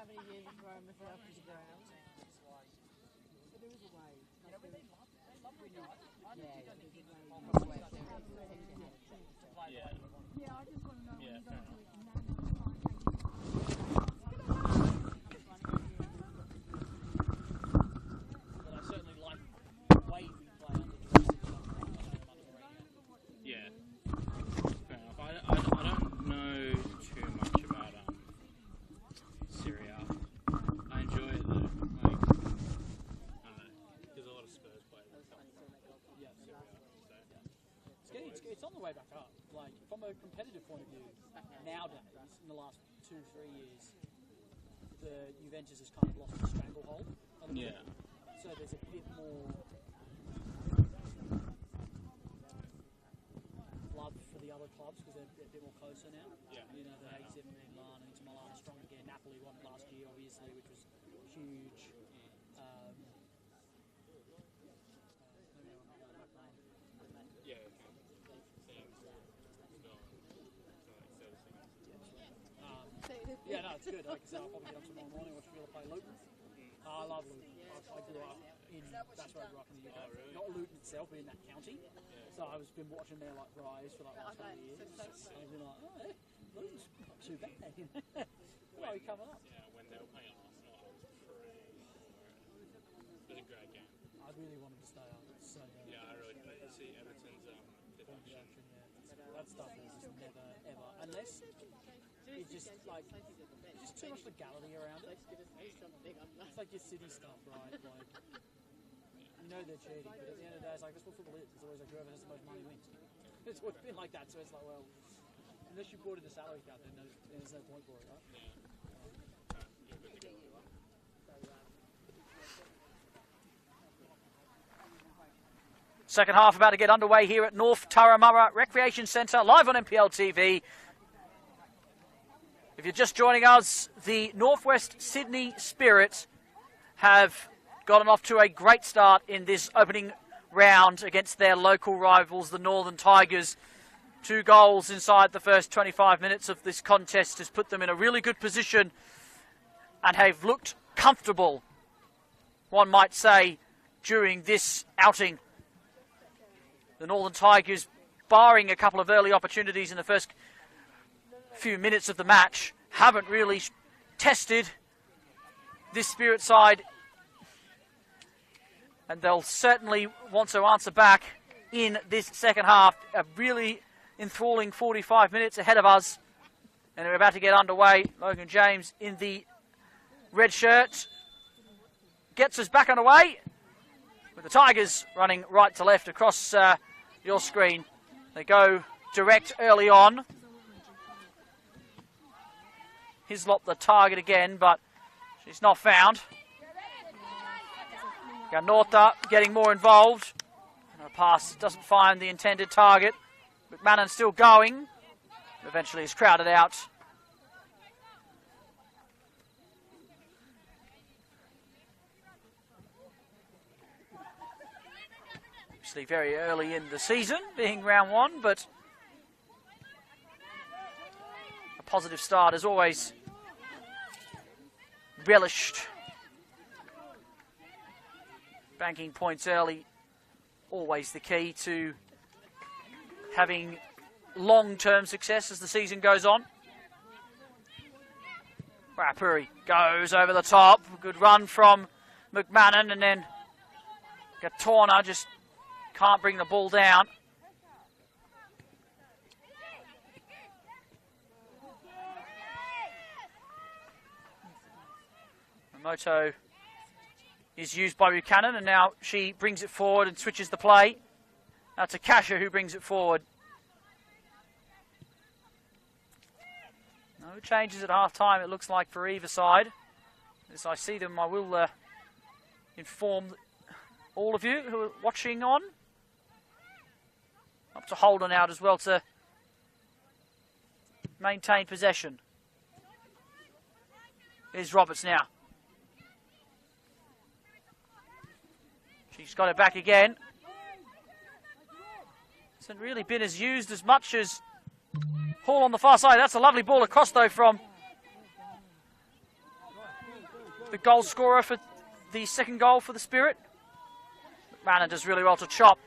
many years of throwing myself to the ground? But there is a way. Yeah, I just want to know when you don't do it now. But I certainly like the way we play under Yeah. Fair enough. I don't know too much about Syria. I enjoy it though. Like, I don't know. There's a lot of Spurs players that come from Syria. So. It's on the way back up. Like, from a competitive point of view, nowadays, in the last 2-3 years, the Juventus has kind of lost the stranglehold. Yeah. So there's a bit more love for the other clubs because they're a bit more closer now. Yeah. You know, the AC Milan and Inter Milan are strong again. Napoli won last year, obviously, which was huge. Yeah, no, it's good. Like I said, I'll probably get up tomorrow morning, watch Villa play Luton. I love Luton. I grew up in, that's where I grew up in the UK. Oh, really? Not Luton itself, but in that county. So I've been watching their like rise for like last 20 years. And I've been like, oh, hey, Luton's not too bad. Why are we coming up? Yeah, when they were playing Arsenal, I was crazy. It was a great game. I really wanted to stay up. It's so good. Yeah, I really did. You see Everton's deduction. That stuff is just never, ever. Unless it's just like, it's just too much legality around it. It's like your city stuff, right? Like, you know they're cheating, but at the end of the day, it's like, that's what football is. It's always like, whoever has the most money wins. It's always been like that, so it's like, well, unless you brought in the salary cap, then there's no point for it, right? Yeah. You're good to go. Second half about to get underway here at North Turramurra Recreation Centre, live on NPL TV. If you're just joining us, the Northwest Sydney Spirit have gotten off to a great start in this opening round against their local rivals, the Northern Tigers. 2 goals inside the first 25 minutes of this contest has put them in a really good position and have looked comfortable, one might say, during this outing. The Northern Tigers, barring a couple of early opportunities in the first few minutes of the match, haven't really tested this Spirit side, and they'll certainly want to answer back in this second half. A really enthralling 45 minutes ahead of us, and we're about to get underway. Logan James in the red shirt gets us back underway, with the Tigers running right to left across your screen. They go direct early on. Hislop the target again, but she's not found. Ganorta getting more involved. And a pass doesn't find the intended target. McMahon still going. Eventually is crowded out. Obviously very early in the season, being round 1, but a positive start is always relished. Banking points early, always the key to having long-term success as the season goes on. Rapuri goes over the top. Good run from McMahon, and then Gatorna just can't bring the ball down. Moto is used by Buchanan, and now she brings it forward and switches the play. Now to Kasha, who brings it forward. No changes at half-time, it looks like, for either side. As I see them, I will inform all of you who are watching on. Up to Holden out as well to maintain possession. Here's Roberts now. She's got it back again. Hasn't really been used as much as Hall on the far side. That's a lovely ball across, though, from the goal scorer for the second goal for the Spirit. McMahon does really well to chop.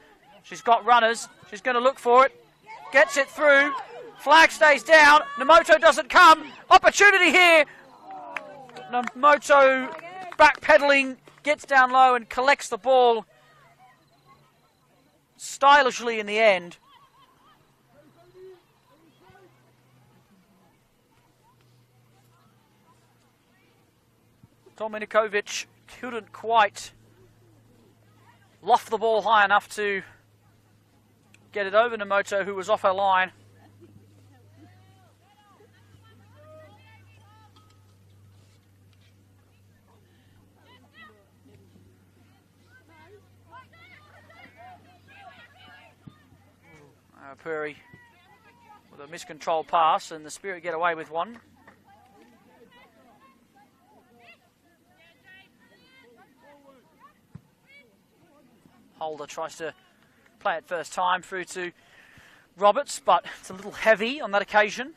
She's got runners. She's going to look for it. Gets it through. Flag stays down. Namoto doesn't come. Opportunity here. Namoto backpedaling, gets down low and collects the ball stylishly in the end. Dominikovic couldn't quite loft the ball high enough to get it over Namoto, who was off her line. Puri with a miscontrolled pass, and the Spirit get away with one. Holder tries to play it first time through to Roberts, but it's a little heavy on that occasion.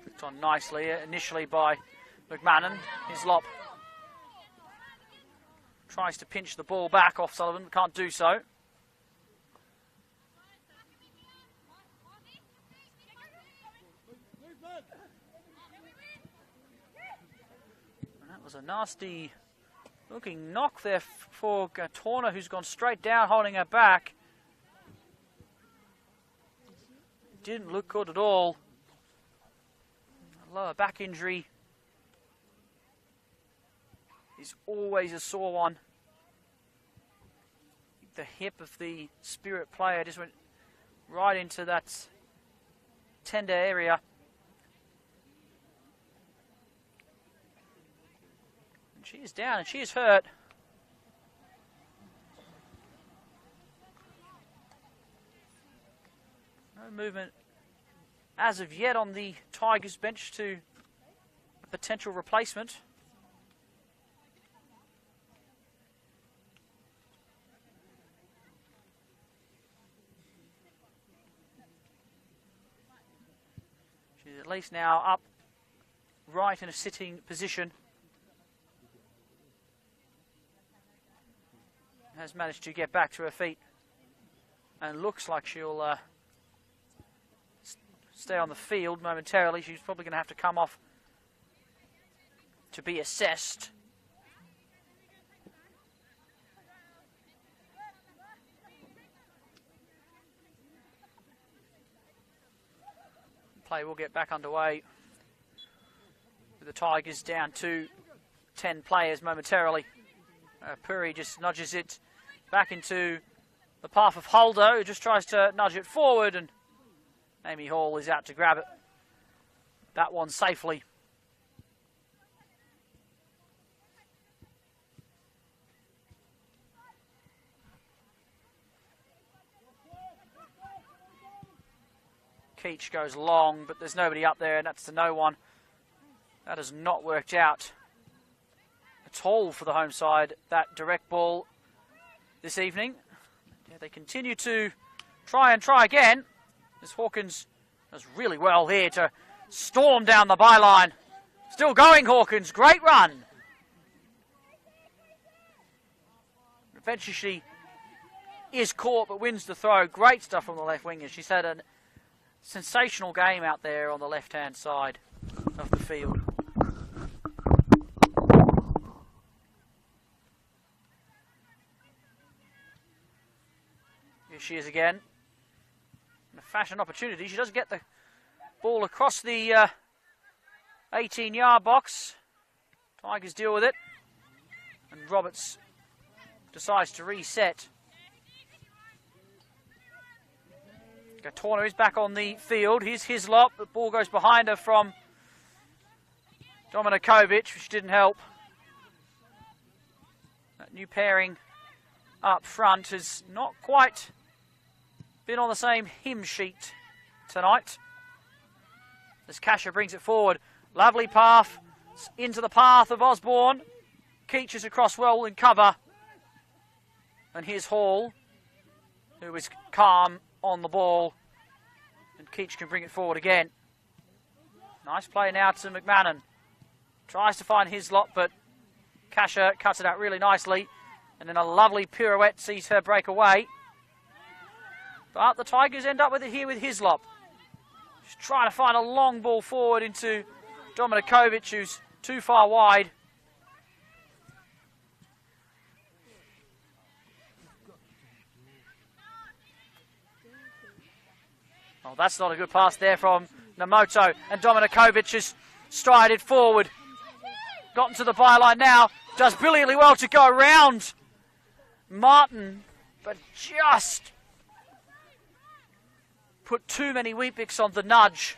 Flicked on nicely initially by McMahon. Hislop tries to pinch the ball back off Sullivan, can't do so. Was a nasty looking knock there for Torner, who's gone straight down holding her back. Didn't look good at all. A lower back injury is always a sore one. The hip of the Spirit player just went right into that tender area. She is down and she is hurt. No movement as of yet on the Tigers bench to a potential replacement. She's at least now up right in a sitting position. Has managed to get back to her feet and looks like she'll stay on the field momentarily. She's probably going to have to come off to be assessed. Play will get back underway with the Tigers down to 10 players momentarily. Puri just nudges it back into the path of Holder, who just tries to nudge it forward, and Amy Hall is out to grab it. That one safely. Keach goes long, but there's nobody up there, and that's to no one. That has not worked out at all for the home side, that direct ball this evening. Yeah, they continue to try again, as Hawkins does really well here to storm down the byline. Still going, Hawkins, great run. Eventually she is caught but wins the throw. Great stuff from the left winger. She's had a sensational game out there on the left-hand side of the field. Here she is again. A fashion opportunity. She doesn't get the ball across the 18-yard box. Tigers deal with it. And Roberts decides to reset. Torner is back on the field. Here's Hislop. The ball goes behind her from Dominikovic, which didn't help. That new pairing up front has not quite been on the same hymn sheet tonight. As Kasha brings it forward. Lovely path It's into the path of Osborne. Keach is across well in cover. And here's Hall, who is calm on the ball. And Keach can bring it forward again. Nice play now to McMahon. Tries to find his lot, but Kasha cuts it out really nicely. And then a lovely pirouette sees her break away. But the Tigers end up with it here with Hislop. Just trying to find a long ball forward into Dominikovic, who's too far wide. Oh, that's not a good pass there from Namoto. And Dominikovic has strided forward. Gotten to the byline now. Does brilliantly well to go around Martin, but just put too many Weet-Bix on the nudge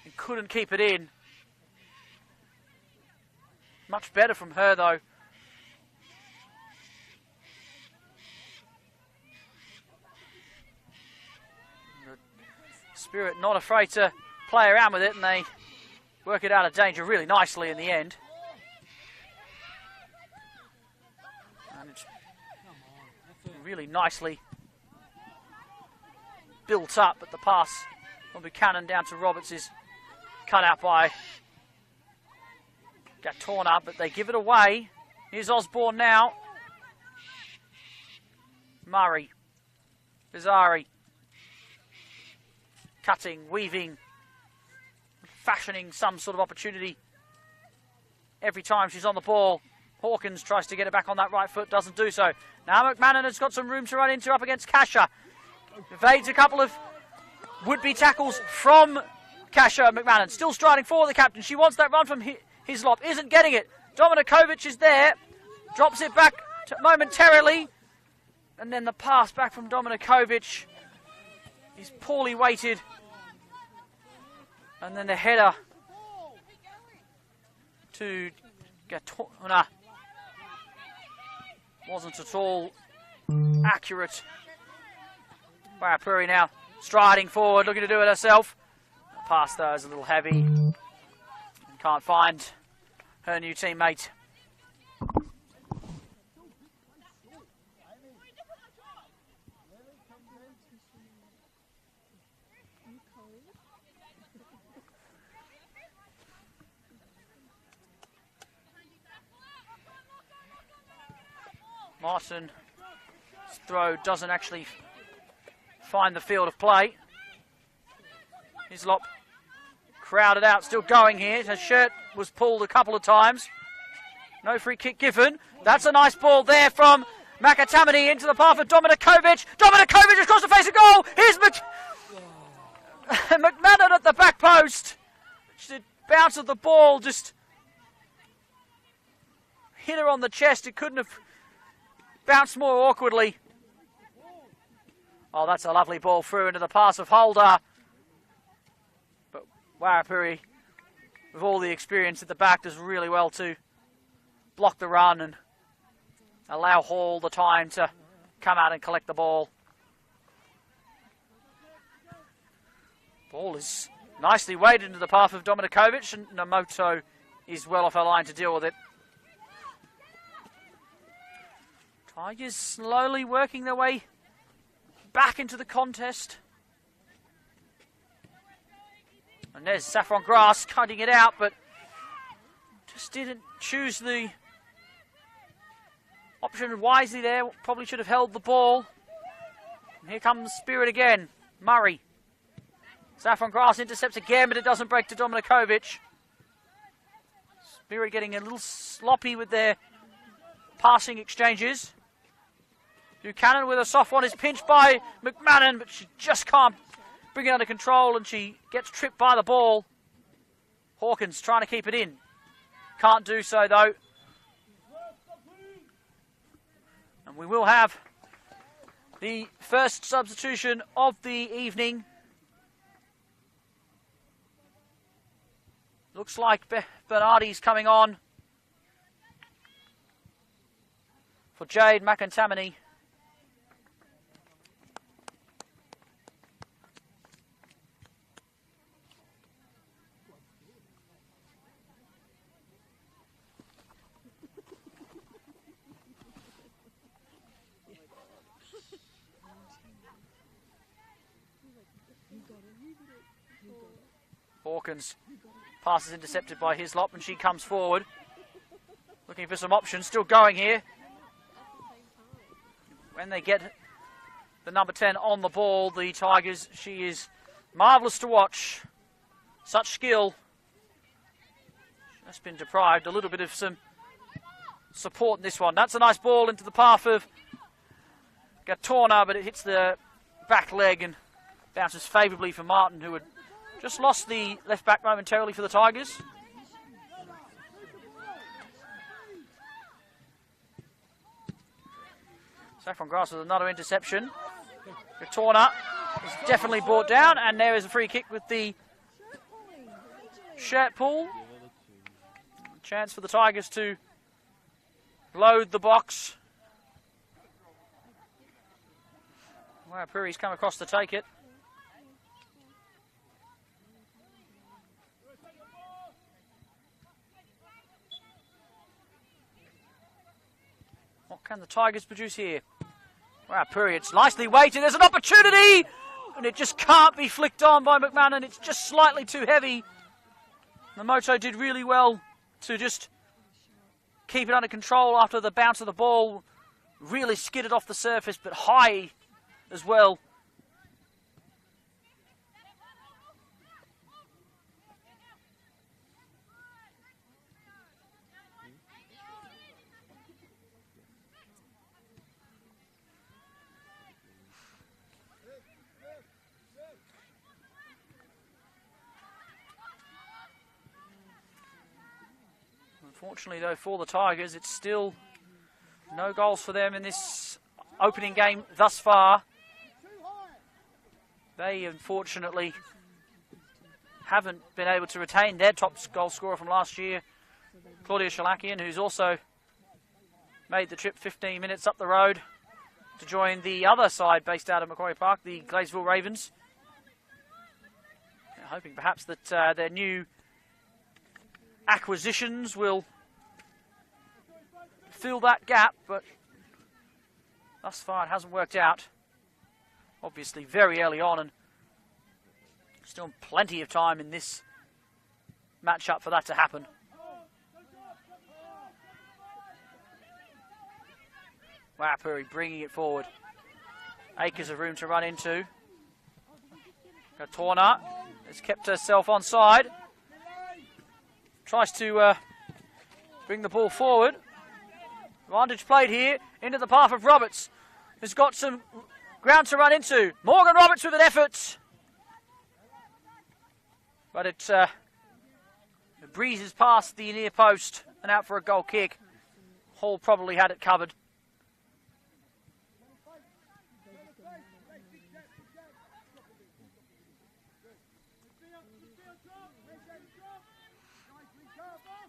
and couldn't keep it in. Much better from her, though. The Spirit not afraid to play around with it, and they work it out of danger really nicely in the end. And it's really nicely built up, but the pass from Buchanan down to Roberts is cut out by got torn up, but they give it away. Here's Osborne now. Murray. Bizarri. Cutting, weaving, fashioning some sort of opportunity every time she's on the ball. Hawkins tries to get it back on that right foot, doesn't do so. Now McMahon has got some room to run into up against Kasha. Evades a couple of would-be tackles from Kasha. McMahon still striding forward, the captain. She wants that run from Hislop, isn't getting it. Dominikovic is there, drops it back momentarily, and then the pass back from Dominikovic is poorly weighted. And then the header to Gatona wasn't at all accurate. Waipuri now striding forward, looking to do it herself. The pass though is a little heavy and can't find her new teammate. Martin's throw doesn't actually find the field of play. Hislop crowded out, still going here. Her shirt was pulled a couple of times. No free kick given. That's a nice ball there from Makatamani into the path of Dominikovic. Dominikovic across the face of goal. Here's McMahon at the back post. The bounce of the ball just hit her on the chest. It couldn't have bounced more awkwardly. Oh, that's a lovely ball through into the pass of Holder. But Waipuri, with all the experience at the back, does really well to block the run and allow Hall the time to come out and collect the ball. Ball is nicely weighted into the path of Dominikovic, and Namoto is well off her line to deal with it. Tigers slowly working their way back into the contest. And there's Saffron Grass cutting it out, but just didn't choose the option wisely there. Probably should have held the ball. And here comes Spirit again. Murray. Saffron Grass intercepts again, but it doesn't break to Dominikovic. Spirit getting a little sloppy with their passing exchanges. Buchanan with a soft one is pinched by McMahon, but she just can't bring it under control, and she gets tripped by the ball. Hawkins trying to keep it in. Can't do so, though. And we will have the first substitution of the evening. Looks like Bernardi's coming on for Jade McIntamany. Hawkins. Pass is intercepted by Hislop, and she comes forward. Looking for some options. Still going here. When they get the number 10 on the ball, the Tigers, she is marvellous to watch. Such skill. Just been deprived a little bit of some support in this one. That's a nice ball into the path of Gatorna, but it hits the back leg and bounces favourably for Martin, who had just lost the left back momentarily for the Tigers. Saffron Grass with another interception. Gatorna is definitely brought down, and there is a free kick with the shirt pull. Chance for the Tigers to load the box. Wow, Puri's come across to take it. What can the Tigers produce here? Wow, Puri, it's nicely weighted. There's an opportunity! And it just can't be flicked on by McMahon. It's just slightly too heavy. The Moto did really well to just keep it under control after the bounce of the ball. Really skidded off the surface, but high as well. Unfortunately, though, for the Tigers, it's still no goals for them in this opening game thus far. They, unfortunately, haven't been able to retain their top goal scorer from last year, Claudia Shalakian, who's also made the trip 15 minutes up the road to join the other side based out of Macquarie Park, the Gladesville Ravens. Hoping perhaps that their new acquisitions will fill that gap, but thus far it hasn't worked out. Obviously very early on, and still plenty of time in this matchup for that to happen. Wapuri bringing it forward. Acres of room to run into. Gatorna has kept herself onside. Tries to bring the ball forward. Advantage played here into the path of Roberts, who's got some ground to run into. Morgan Roberts with an effort. But it breezes past the near post and out for a goal kick. Hall probably had it covered.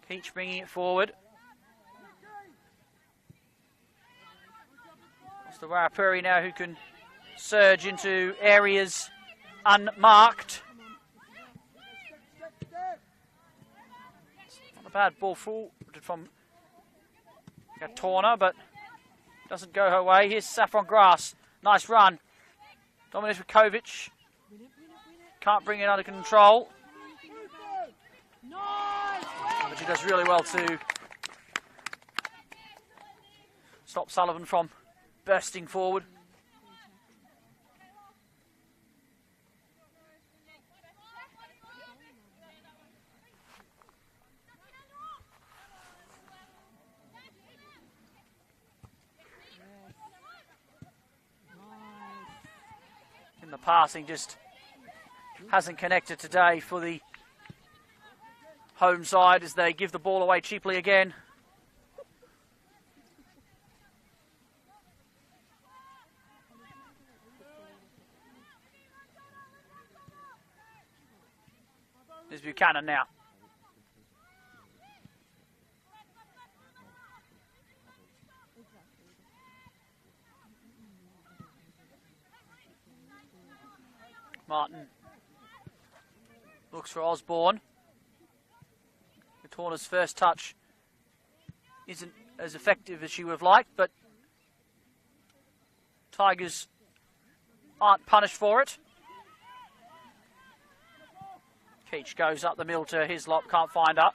Keach bringing it forward. It's the Warrapuri now who can surge into areas unmarked. Not a bad ball forward from Gatorna, but doesn't go her way. Here's Saffron Grass. Nice run. Dominated with Kovic. Can't bring it under control. But she does really well to stop Sullivan from bursting forward. In the passing, just hasn't connected today for the home side as they give the ball away cheaply again. There's Buchanan now. Martin looks for Osborne. Gatorna's first touch isn't as effective as she would have liked, but Tigers aren't punished for it. Keach goes up the middle to Hislop, can't find her.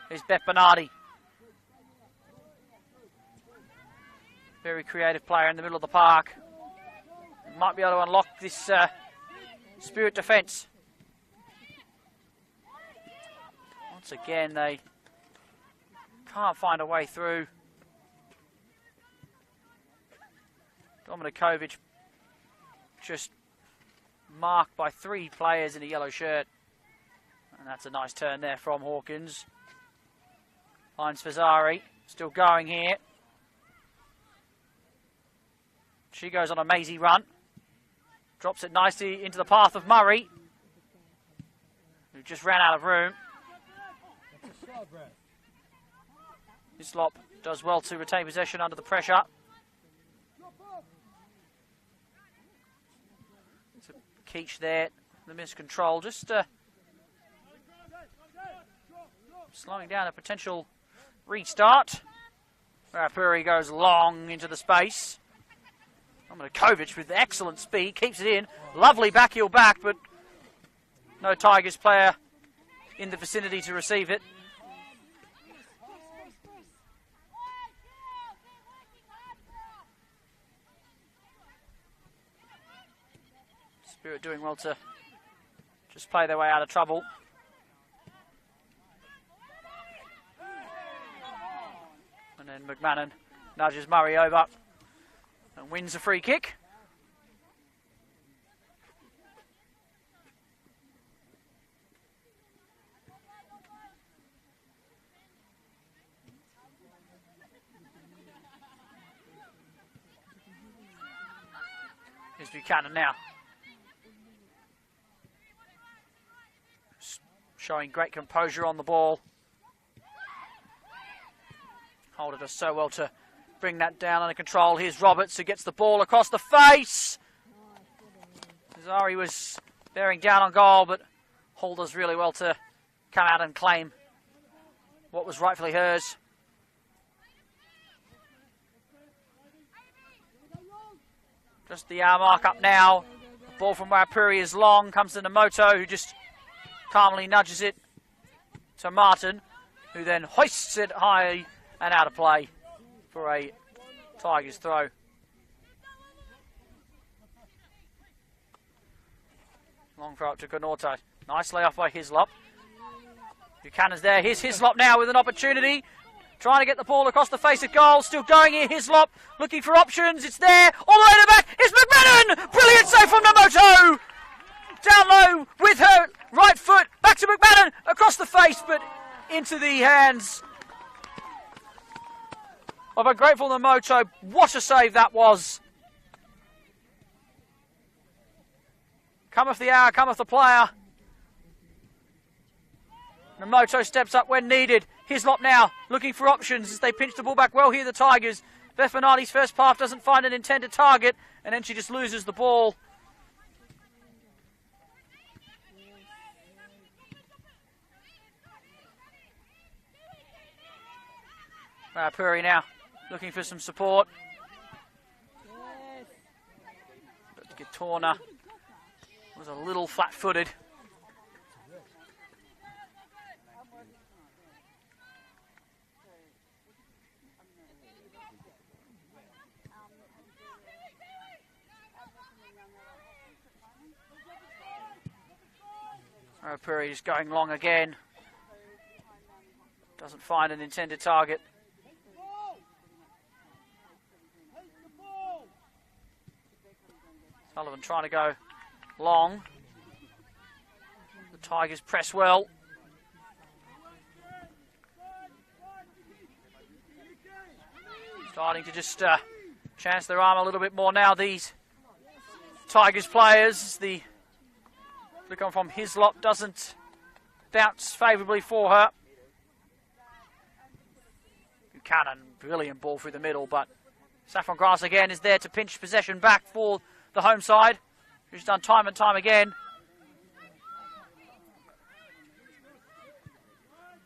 Here's Beth Bernardi. Very creative player in the middle of the park. Might be able to unlock this Spirit defence. Once again, they can't find a way through. Dominikovic just marked by 3 players in a yellow shirt. And that's a nice turn there from Hawkins. Finds Fazzari, still going here. She goes on a mazy run. Drops it nicely into the path of Murray, who just ran out of room. Hislop does well to retain possession under the pressure. So Keach there, the miscontrol, just slowing down a potential restart. Rapuri goes long into the space. Dominikovic with excellent speed, keeps it in. Lovely backheel back, but no Tigers player in the vicinity to receive it. Spirit doing well to just play their way out of trouble. And then McMahon nudges Murray over and wins a free kick. Here's Buchanan now. Showing great composure on the ball. Holded us so well to bring that down under control. Here's Roberts who gets the ball across the face. Zari was bearing down on goal, but Hall does really well to come out and claim what was rightfully hers. Just the hour mark up now. The ball from Waipuri is long, comes to Namoto, who just calmly nudges it to Martin, who then hoists it high and out of play for a Tigers throw. Long throw up to Gonorto. Nice layoff by Hislop. Buchanan's there. Here's Hislop now with an opportunity. Trying to get the ball across the face of goal. Still going here, Hislop. Looking for options. It's there. All the way to the back. It's McMahon! Brilliant save from Namoto! Down low with her right foot. Back to McMahon. Across the face, but into the hands of a grateful Namoto. What a save that was. Cometh the hour, cometh the player. Namoto steps up when needed. Hislop now looking for options as they pinch the ball back well here, the Tigers. Beth Bernardi's first pass doesn't find an intended target, and then she just loses the ball. Puri now looking for some support. But Gatorna was a little flat-footed. Puri is going long again. Doesn't find an intended target. Sullivan trying to go long. The Tigers press well. Starting to just chance their arm a little bit more now, these Tigers players. The flick on from Hislop doesn't bounce favourably for her. Buchanan, brilliant ball through the middle, but Saffron Grass again is there to pinch possession back for the home side, who's done time and time again.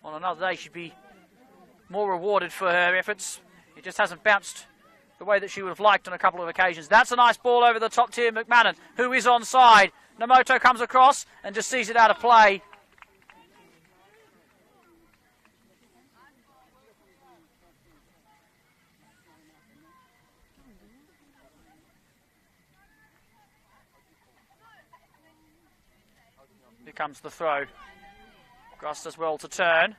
On another day, she'd be more rewarded for her efforts. It just hasn't bounced the way that she would have liked on a couple of occasions. That's a nice ball over the top tier, McMahon, who is onside. Namoto comes across and just sees it out of play. comes the throw. Gross does well to turn.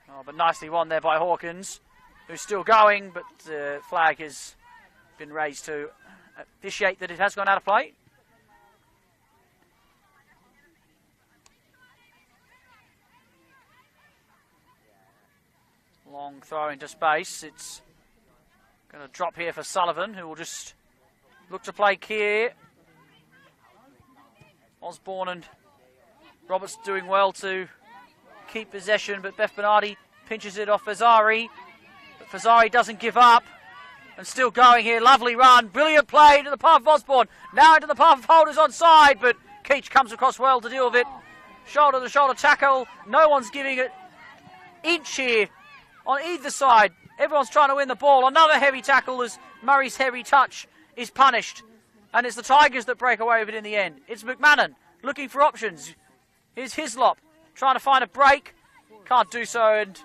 Oh, but nicely won there by Hawkins, who's still going, but the flag has been raised to officiate that it has gone out of play. Long throw into space. It's going to drop here for Sullivan, who will just look to play here. Osborne and Roberts doing well to keep possession, but Beth Bernardi pinches it off Fazzari. But Fazzari doesn't give up and still going here. Lovely run. Brilliant play into the path of Osborne. Now into the path of Holders onside, but Keach comes across well to deal with it. Shoulder to shoulder tackle. No one's giving it inch here on either side. Everyone's trying to win the ball. Another heavy tackle as Murray's heavy touch is punished. And it's the Tigers that break away with it in the end. It's McMahon looking for options. Here's Hislop trying to find a break. Can't do so, and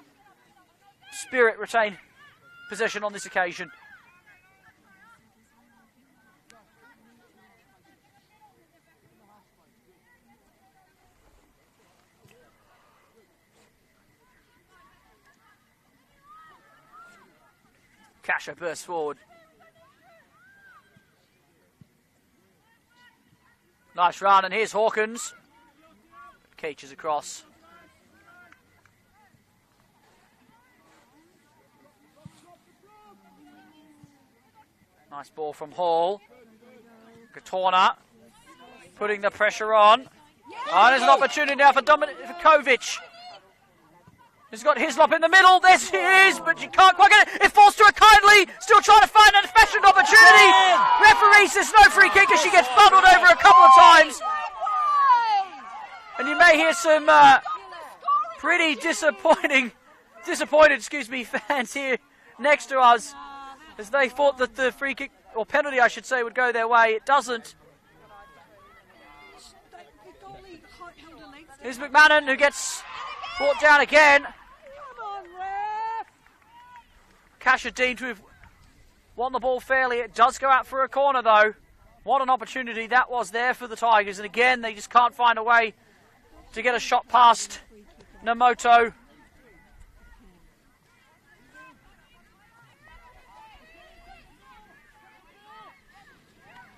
Spirit retain possession on this occasion. Kasha bursts forward. Nice run, and here's Hawkins. Keach is across. Nice ball from Hall. Gatorna putting the pressure on. Oh, there's an opportunity now for Kovic. He's got Hislop in the middle. There she is, but she can't quite get it. It falls to her kindly. Still trying to find an fashioned opportunity. Referee says no free kick as she gets bundled over a couple of times. And you may hear some pretty disappointed fans here next to us, as they thought that the free kick, or penalty I should say, would go their way. It doesn't. Here's McMahon, who gets brought down again. Kasha deemed to have won the ball fairly. It does go out for a corner, though. What an opportunity that was there for the Tigers. And again, they just can't find a way to get a shot past Namoto.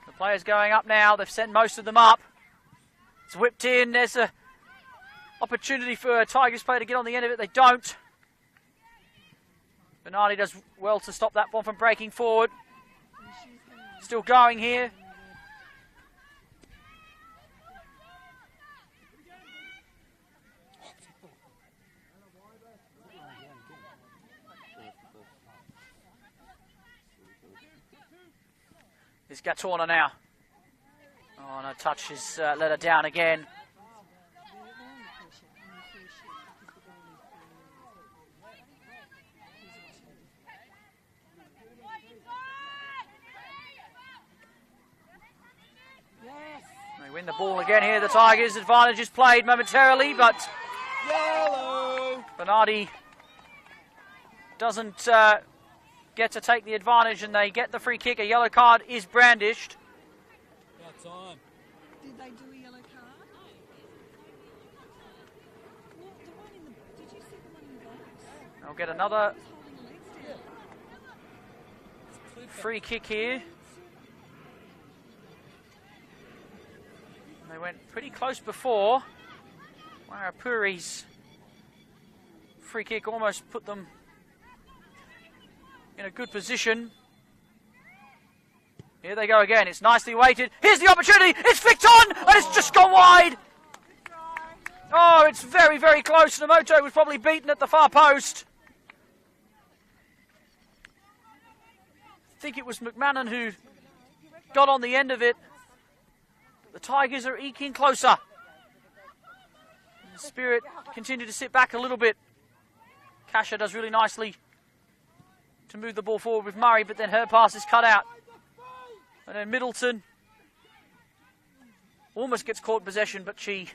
The players going up now. They've sent most of them up. It's whipped in. There's a opportunity for a Tigers player to get on the end of it. They don't. Bernardi does well to stop that one from breaking forward. Still going here. It's Gatorna now. Oh, no touch has let her down again. They win the ball again here. The Tigers' advantage is played momentarily, but Bernardi doesn't get to take the advantage, and they get the free kick. A yellow card is brandished. About time. Did they do a yellow card? Well, the one in the... Did you see the one in the box? They'll get another He was holding the legs. free kick here. They went pretty close before. Wairapuri's free kick almost put them in a good position. Here they go again. It's nicely weighted. Here's the opportunity. It's flicked on, and it's just gone wide. Oh, it's very, very close. Namoto was probably beaten at the far post. I think it was McMahon who got on the end of it. The Tigers are eking closer. The Spirit continue to sit back a little bit. Kasha does really nicely to move the ball forward with Murray, but then her pass is cut out. And then Middleton almost gets caught in possession, but she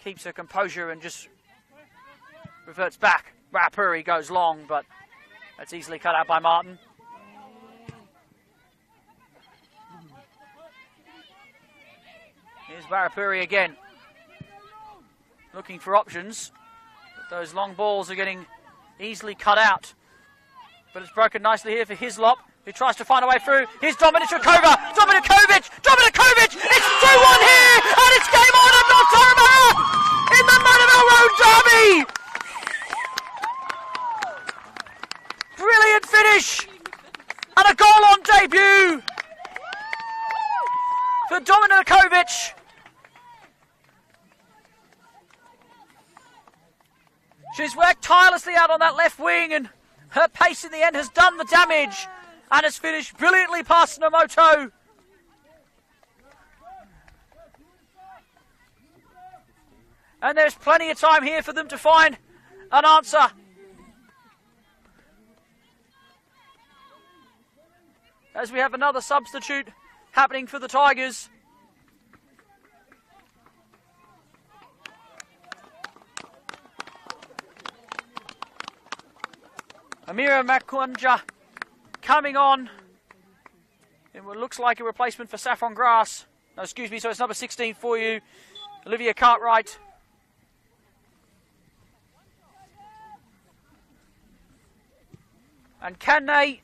keeps her composure and just reverts back. Wairapuri goes long, but that's easily cut out by Martin. Here's Barapuri again. Looking for options. But those long balls are getting easily cut out. But it's broken nicely here for Hislop, who tries to find a way through. Here's Dominikovic! Dominikovic! It's 2-1 here! And it's game on at October in the Murderville Road Derby! Brilliant finish! And a goal on debut for Dominikovic. She's worked tirelessly out on that left wing, and her pace in the end has done the damage and has finished brilliantly past Nomoto. And there's plenty of time here for them to find an answer. As we have another substitute happening for the Tigers. Amira Makwanja coming on in what looks like a replacement for Saffron Grass. No, excuse me, so it's number 16 for you, Olivia Cartwright. And can they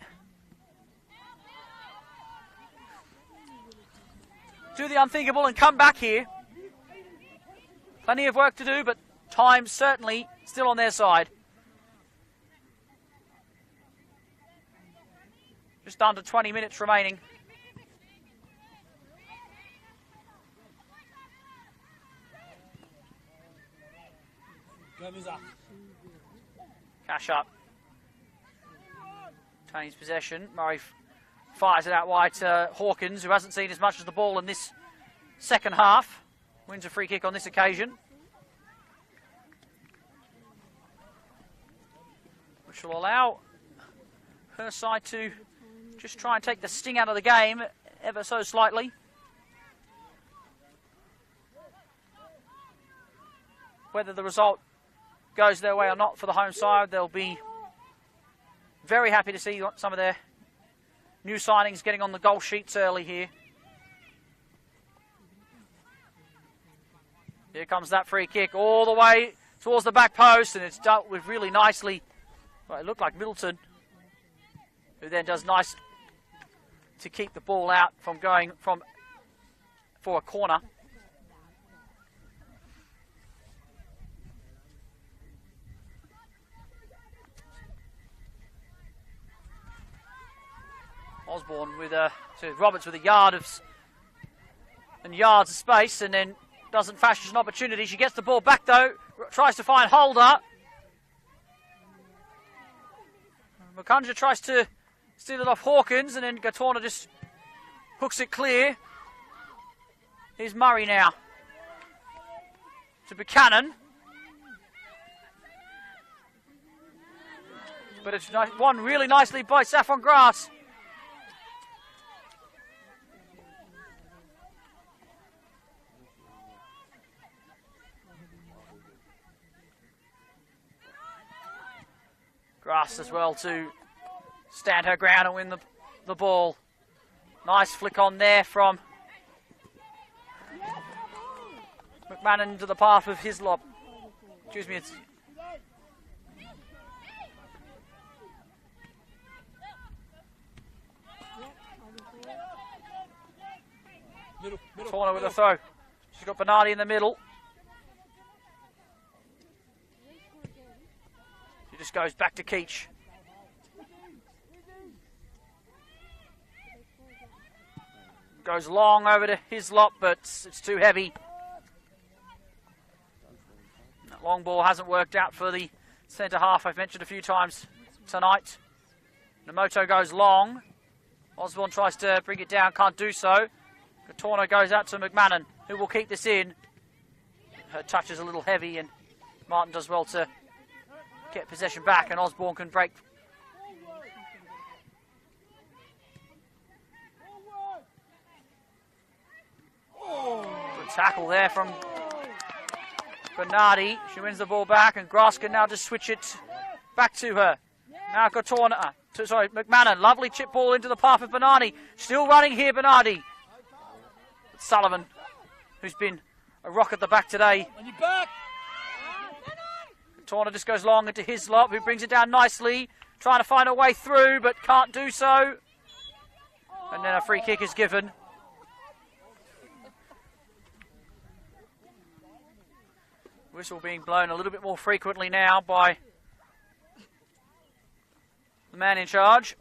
do the unthinkable and come back here? Plenty of work to do, but time certainly still on their side. Just under 20 minutes remaining. Cash up. Tane's possession. Murray fires it out wide to Hawkins, who hasn't seen as much as the ball in this second half. Wins a free kick on this occasion, which will allow her side to just try and take the sting out of the game ever so slightly. Whether the result goes their way or not for the home side, they'll be very happy to see some of their new signings getting on the goal sheets early here. Here comes that free kick all the way towards the back post, and it's dealt with really nicely. Well, it looked like Middleton, who then does nice to keep the ball out from going for a corner. Osborne with Roberts with a yards of space, and then doesn't fashion an opportunity. She gets the ball back though, tries to find Holder. Makunja tries to steal it off Hawkins, and then Gatorna just hooks it clear. Here's Murray now to Buchanan. But it's won really nicely by Saffron Grass. Grass as well to stand her ground and win the ball. Nice flick on there from McMahon into the path of Hislop. Excuse me, it's Torner with a throw. She's got Bernardi in the middle. She just goes back to Keach. Goes long over to Hislop, but it's too heavy. That long ball hasn't worked out for the centre half I've mentioned a few times tonight. Nomoto goes long. Osborne tries to bring it down, can't do so. Gatorna goes out to McMahon, who will keep this in. Her touch is a little heavy, and Martin does well to get possession back, and Osborne can break. Good tackle there from Bernardi. She wins the ball back, and Grass can now just switch it back to her. Now Gatorna, McMahon, lovely chip ball into the path of Bernardi. Still running here, Bernardi. Sullivan who's been a rock at the back today. On your back. Torner just goes long into Hislop, who brings it down nicely, trying to find a way through, but can't do so. And then a free kick is given. Whistle being blown a little bit more frequently now by the man in charge.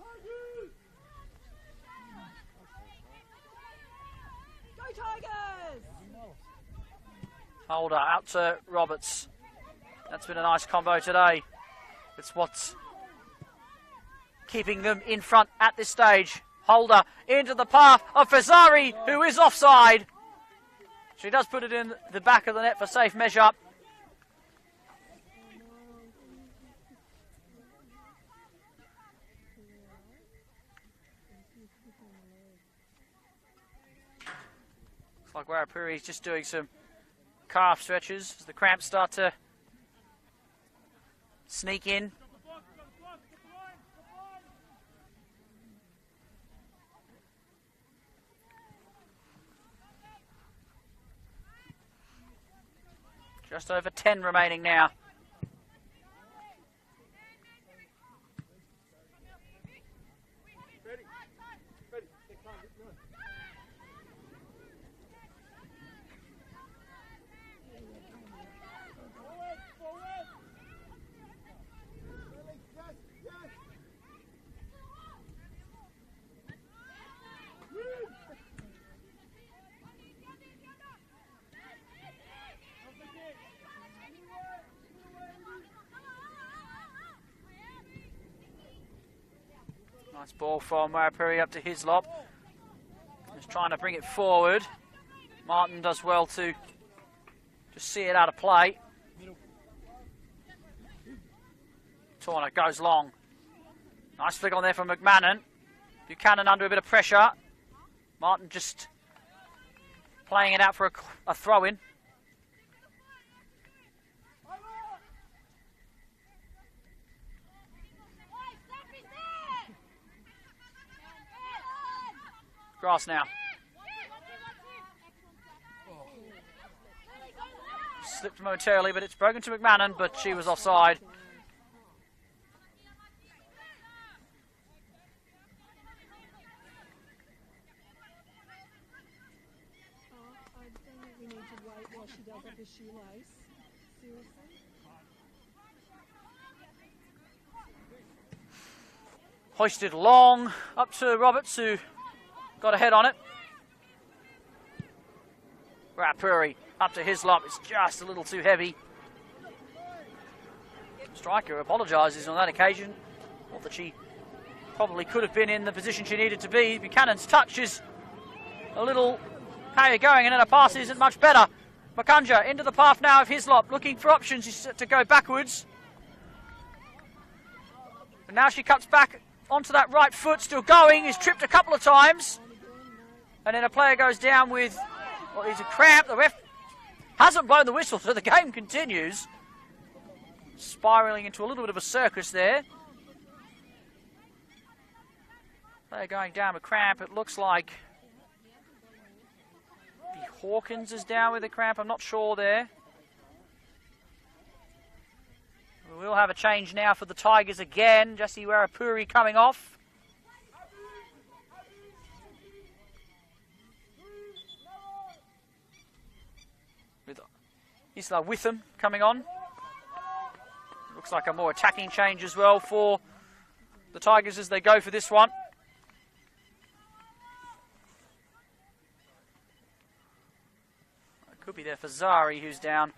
Go Tigers! Holder out to Roberts. That's been a nice combo today. It's what's keeping them in front at this stage. Holder into the path of Fazzari, who is offside. She does put it in the back of the net for safe measure. Looks like Warrapuri is just doing some calf stretches as the cramps start to sneak in. Just over 10 remaining now. Nice ball from Warrapuri up to Hislop. Just trying to bring it forward. Martin does well to just see it out of play. Torner goes long. Nice flick on there from McMahon. Buchanan under a bit of pressure. Martin just playing it out for a throw-in. Grass now. Slipped momentarily, but it's broken to McMahon, but she was offside. I don't think we need to wait while she does up the shoelace. Seriously? Hoisted long up to Roberts, who got a head on it. Warrapuri up to Hislop. It's just a little too heavy. Striker apologises on that occasion. Thought that she probably could have been in the position she needed to be. Buchanan's touch is a little how you're going, and then a pass isn't much better. Makanja into the path now of Hislop, looking for options to go backwards. And now she cuts back onto that right foot, still going, is tripped a couple of times. And then a player goes down with what is a cramp. The ref hasn't blown the whistle, so the game continues. Spiralling into a little bit of a circus there. Player going down with cramp. It looks like Hawkins is down with a cramp. I'm not sure there. We will have a change now for the Tigers again. Jessie Warrapuri coming off. With Isla Witham coming on. Looks like a more attacking change as well for the Tigers as they go for this one. It could be there for Zari, who's down.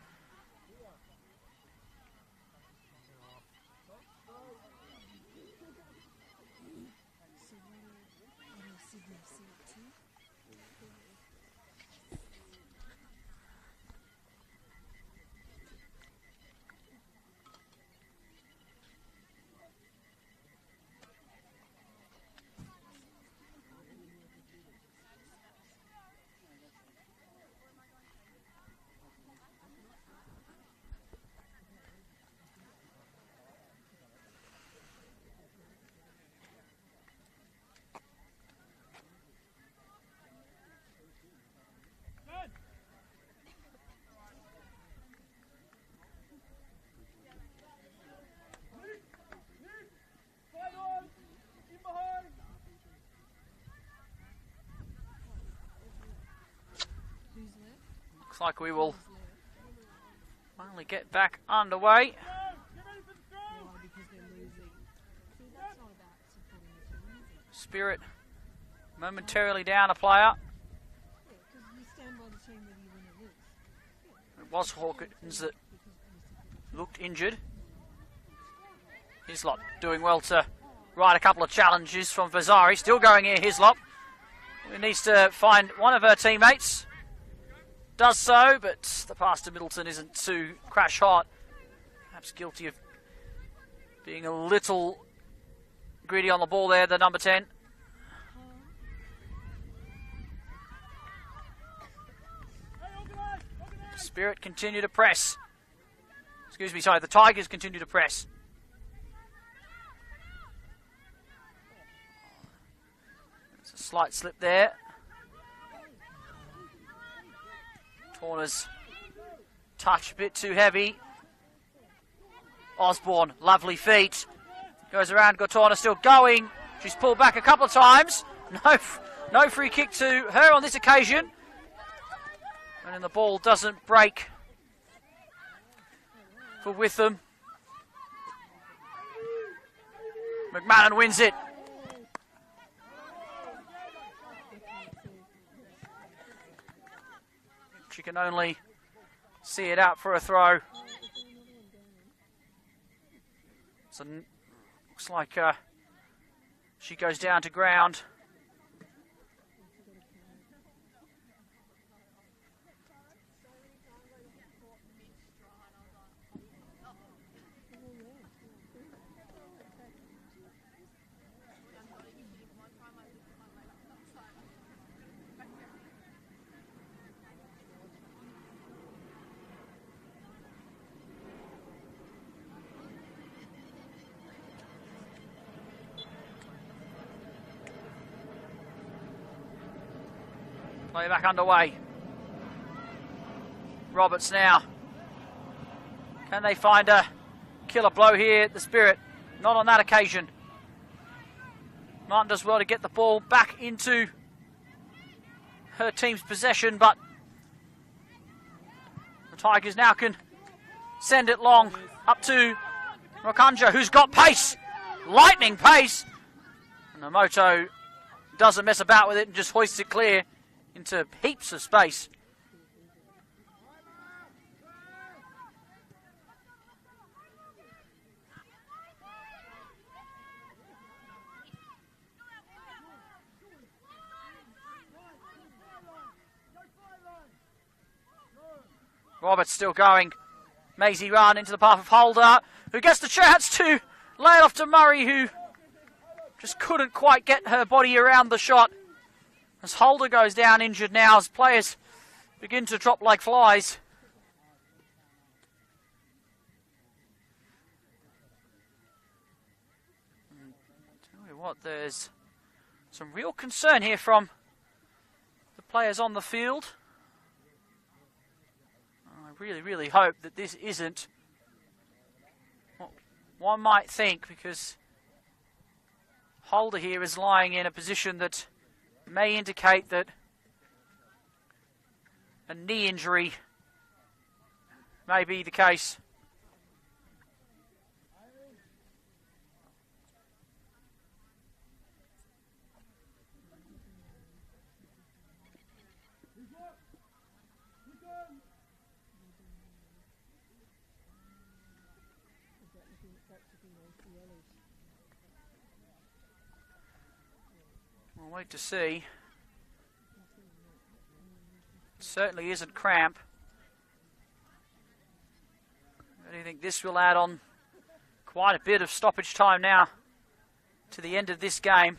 Looks like we will finally get back underway. Spirit momentarily down a player. It was Hawkins that looked injured. Hislop doing well to ride a couple of challenges from Vazari. Still going here, Hislop. He needs to find one of her teammates. Does so, but the pass to Middleton isn't too crash hot. Perhaps guilty of being a little greedy on the ball there, the number 10. Spirit continue to press. Excuse me, sorry, the Tigers continue to press. There's a slight slip there. Torna's touch a bit too heavy. Osborne, lovely feet. Goes around, Torna still going. She's pulled back a couple of times. No free kick to her on this occasion. And then the ball doesn't break for Witham. McMahon wins it. She can only see it out for a throw. So looks like she goes down to ground. Play back underway. Roberts now. Can they find a killer blow here? The Spirit, not on that occasion. Martin does well to get the ball back into her team's possession, but the Tigers now can send it long up to Rokanja, who's got pace, lightning pace. And Nomoto doesn't mess about with it and just hoists it clear into heaps of space. Roberts still going. Maisie run into the path of Holder, who gets the chance to lay it off to Murray, who just couldn't quite get her body around the shot. As Holder goes down injured now, as players begin to drop like flies. Tell you what, there's some real concern here from the players on the field. I really, really hope that this isn't what one might think, because Holder here is lying in a position that may indicate that a knee injury may be the case. We'll wait to see. It certainly isn't cramp. I think this will add on quite a bit of stoppage time now to the end of this game.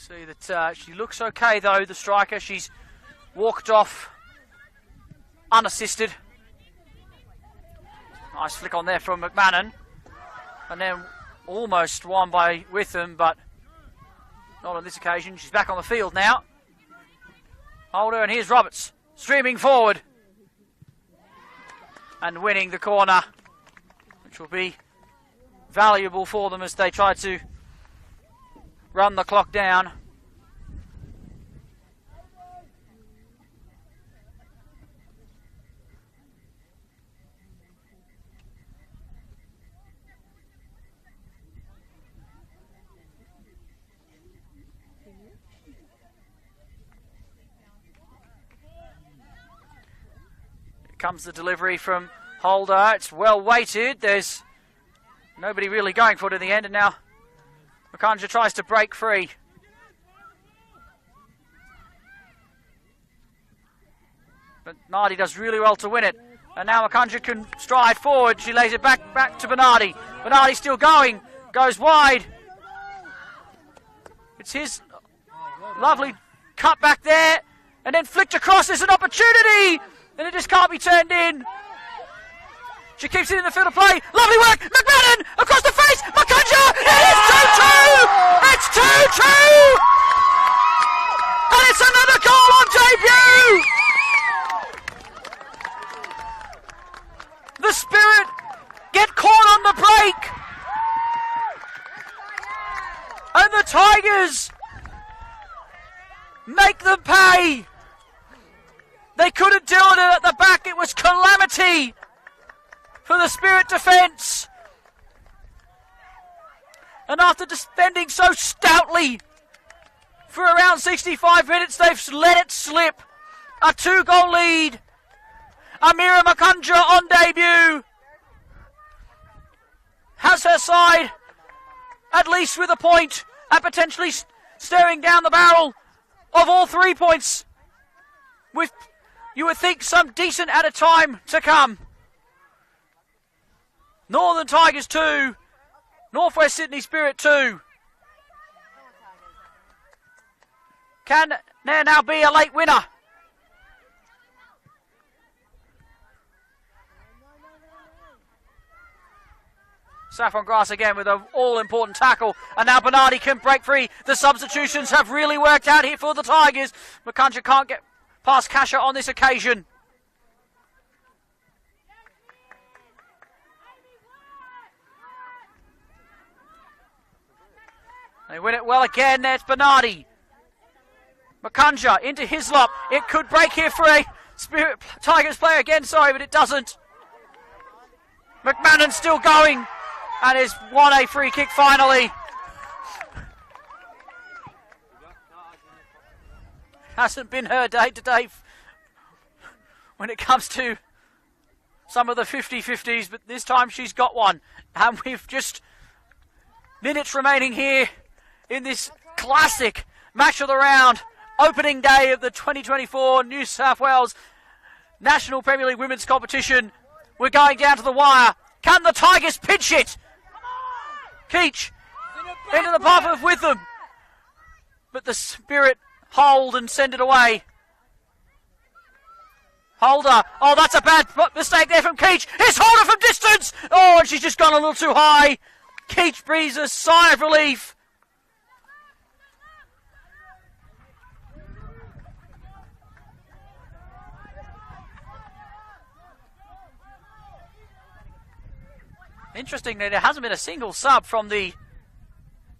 See that she looks okay though, the striker. She's walked off unassisted. Nice flick on there from McMahon. And then almost won by Witham, but not on this occasion. She's back on the field now. Holder, and here's Roberts streaming forward and winning the corner, which will be valuable for them as they try to run the clock down. Comes the delivery from Holder. It's well weighted. There's nobody really going for it in the end, and now Makanja tries to break free. But Nardi does really well to win it. And now Makanja can stride forward. She lays it back to Bernardi. Bernardi still going. Goes wide. It's his lovely cut back there. And then flicked across. There's an opportunity. And it just can't be turned in. She keeps it in the field of play. Lovely work. McMahon across the face. Makanja. It is 2-2. It's 2-2. And it's another goal on debut. The Spirit get caught on the break. And the Tigers make them pay. They couldn't do it at the back. It was calamity for the Spirit defence. And after defending so stoutly for around 65 minutes, they've let it slip. A 2-goal lead. Amira Makanja on debut has her side at least with a point and potentially staring down the barrel of all 3 points with, you would think, some decent at a time to come. Northern Tigers 2, Northwest Sydney Spirit 2. Can there now be a late winner? Saffron Grass again with an all-important tackle. And now Bernardi can break free. The substitutions have really worked out here for the Tigers. Makanja can't get past Kasha on this occasion. They win it well again. There's Bernardi. Makanja into Hislop. It could break here for a Spirit Tigers player again, sorry, but it doesn't. McMahon still going. And has won a free kick finally. Hasn't been her day today when it comes to some of the 50-50s, but this time she's got one. And we've just minutes remaining here in this classic match of the round, opening day of the 2024 New South Wales National Premier League Women's Competition. We're going down to the wire. Can the Tigers pinch it? Keach into the path of Witham, but the Spirit hold and send it away. Holder, oh, that's a bad mistake there from Keach. It's Holder from distance. Oh, and she's just gone a little too high. Keach breathes a sigh of relief. Interesting that there hasn't been a single sub from the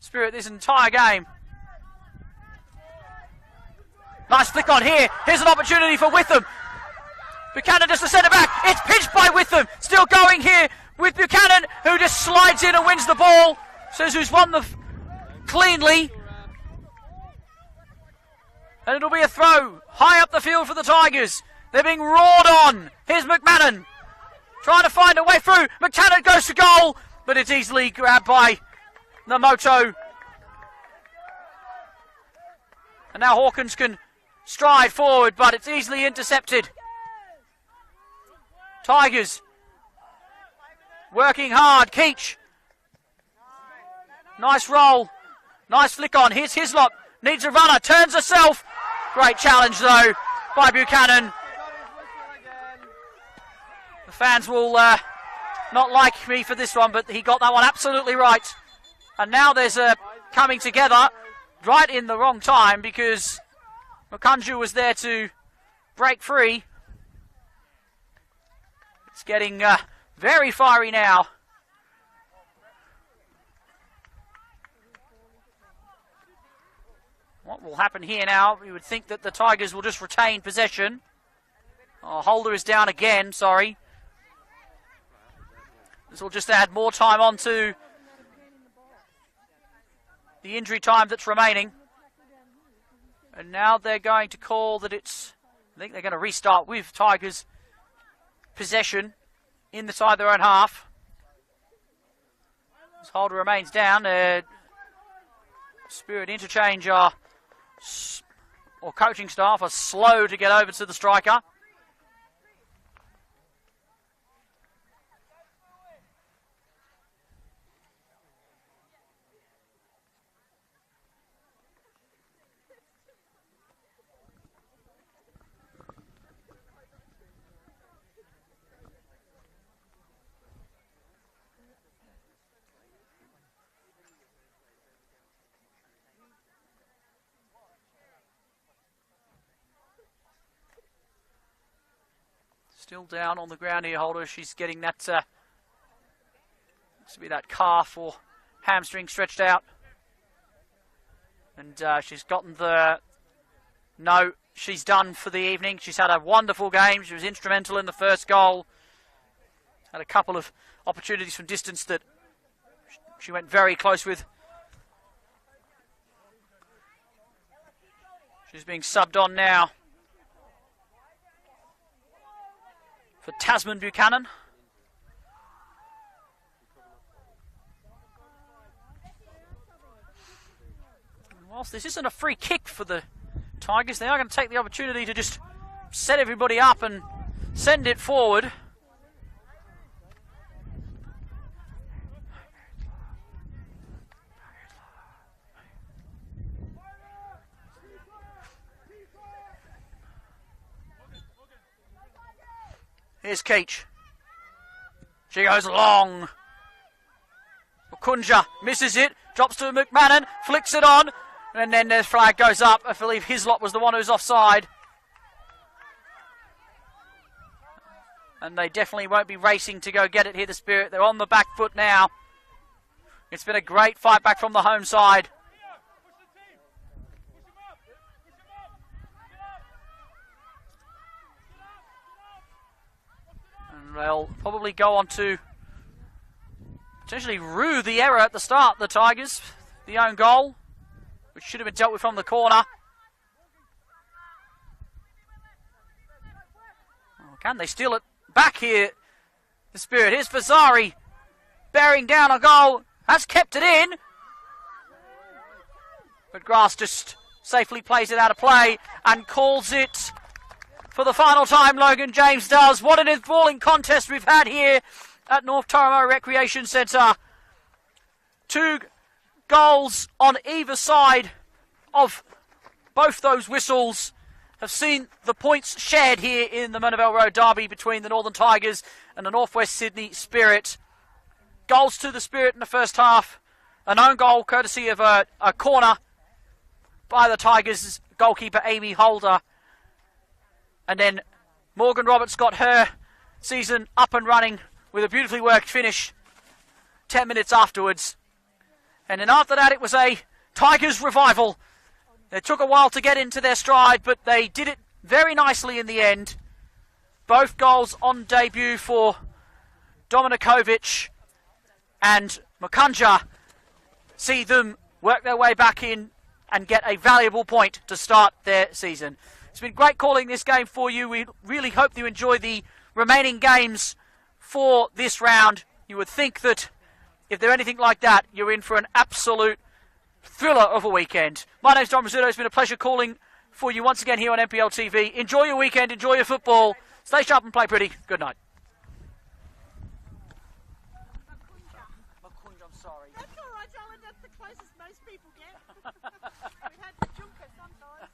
Spirit this entire game. Nice flick on here. Here's an opportunity for Witham. Buchanan just the centre back. It's pinched by Witham. Still going here with Buchanan, who just slides in and wins the ball. Says who's won the cleanly. And it'll be a throw high up the field for the Tigers. They're being roared on. Here's McMahon. Trying to find a way through. McTaggart goes to goal, but it's easily grabbed by Namoto. And now Hawkins can stride forward, but it's easily intercepted. Tigers working hard. Keach. Nice roll. Nice flick on. Here's Hislop. needs a runner, turns herself. Great challenge though by Buchanan. The fans will not like me for this one, but he got that one absolutely right. And now there's a coming together right in the wrong time because Makunju was there to break free. It's getting very fiery now. What will happen here now? You would think that the Tigers will just retain possession. Oh, Holder is down again, sorry. This will just add more time on to the injury time that's remaining. And now they're going to call that it's... I think they're going to restart with Tigers possession inside their own half. As Holder remains down. Spirit interchange or coaching staff are slow to get over to the striker. Still down on the ground here, Holder. She's getting that, looks to be that calf or hamstring stretched out. And she's gotten the, no, she's done for the evening. She's had a wonderful game. She was instrumental in the first goal. Had a couple of opportunities from distance that she went very close with. She's being subbed on now for Tasman Buchanan. And whilst this isn't a free kick for the Tigers, they are going to take the opportunity to just set everybody up and send it forward. Here's Keach. She goes long. Kunja misses it, drops to McMahon, flicks it on, and then their flag goes up. I believe Hislop was the one who's offside. And they definitely won't be racing to go get it here, the Spirit. They're on the back foot now. It's been a great fight back from the home side. They'll probably go on to potentially rue the error at the start, the Tigers. The own goal, which should have been dealt with from the corner. Oh, can they steal it back here? The Spirit. Here's Fazari bearing down a goal. Has kept it in. But Grass just safely plays it out of play and calls it for the final time. Logan James does. What an enthralling contest we've had here at North Toramo Recreation Centre. 2 goals on either side of both those whistles have seen the points shared here in the Monavale Road derby between the Northern Tigers and the Northwest Sydney Spirit. Goals to the Spirit in the first half. An own goal courtesy of a corner by the Tigers goalkeeper Amy Holder. And then Morgan Roberts got her season up and running with a beautifully worked finish 10 minutes afterwards. And then after that, it was a Tigers revival. It took a while to get into their stride, but they did it very nicely in the end. Both goals on debut for Dominikovic and Makunja see them work their way back in and get a valuable point to start their season. It's been great calling this game for you. We really hope you enjoy the remaining games for this round. You would think that if they're anything like that, you're in for an absolute thriller of a weekend. My name's Don Rizzuto. It's been a pleasure calling for you once again here on NPL TV. Enjoy your weekend. Enjoy your football. Stay sharp and play pretty. Good night. I'm sorry. That's all right, Alan. That's the closest most people get. We had to junker sometimes.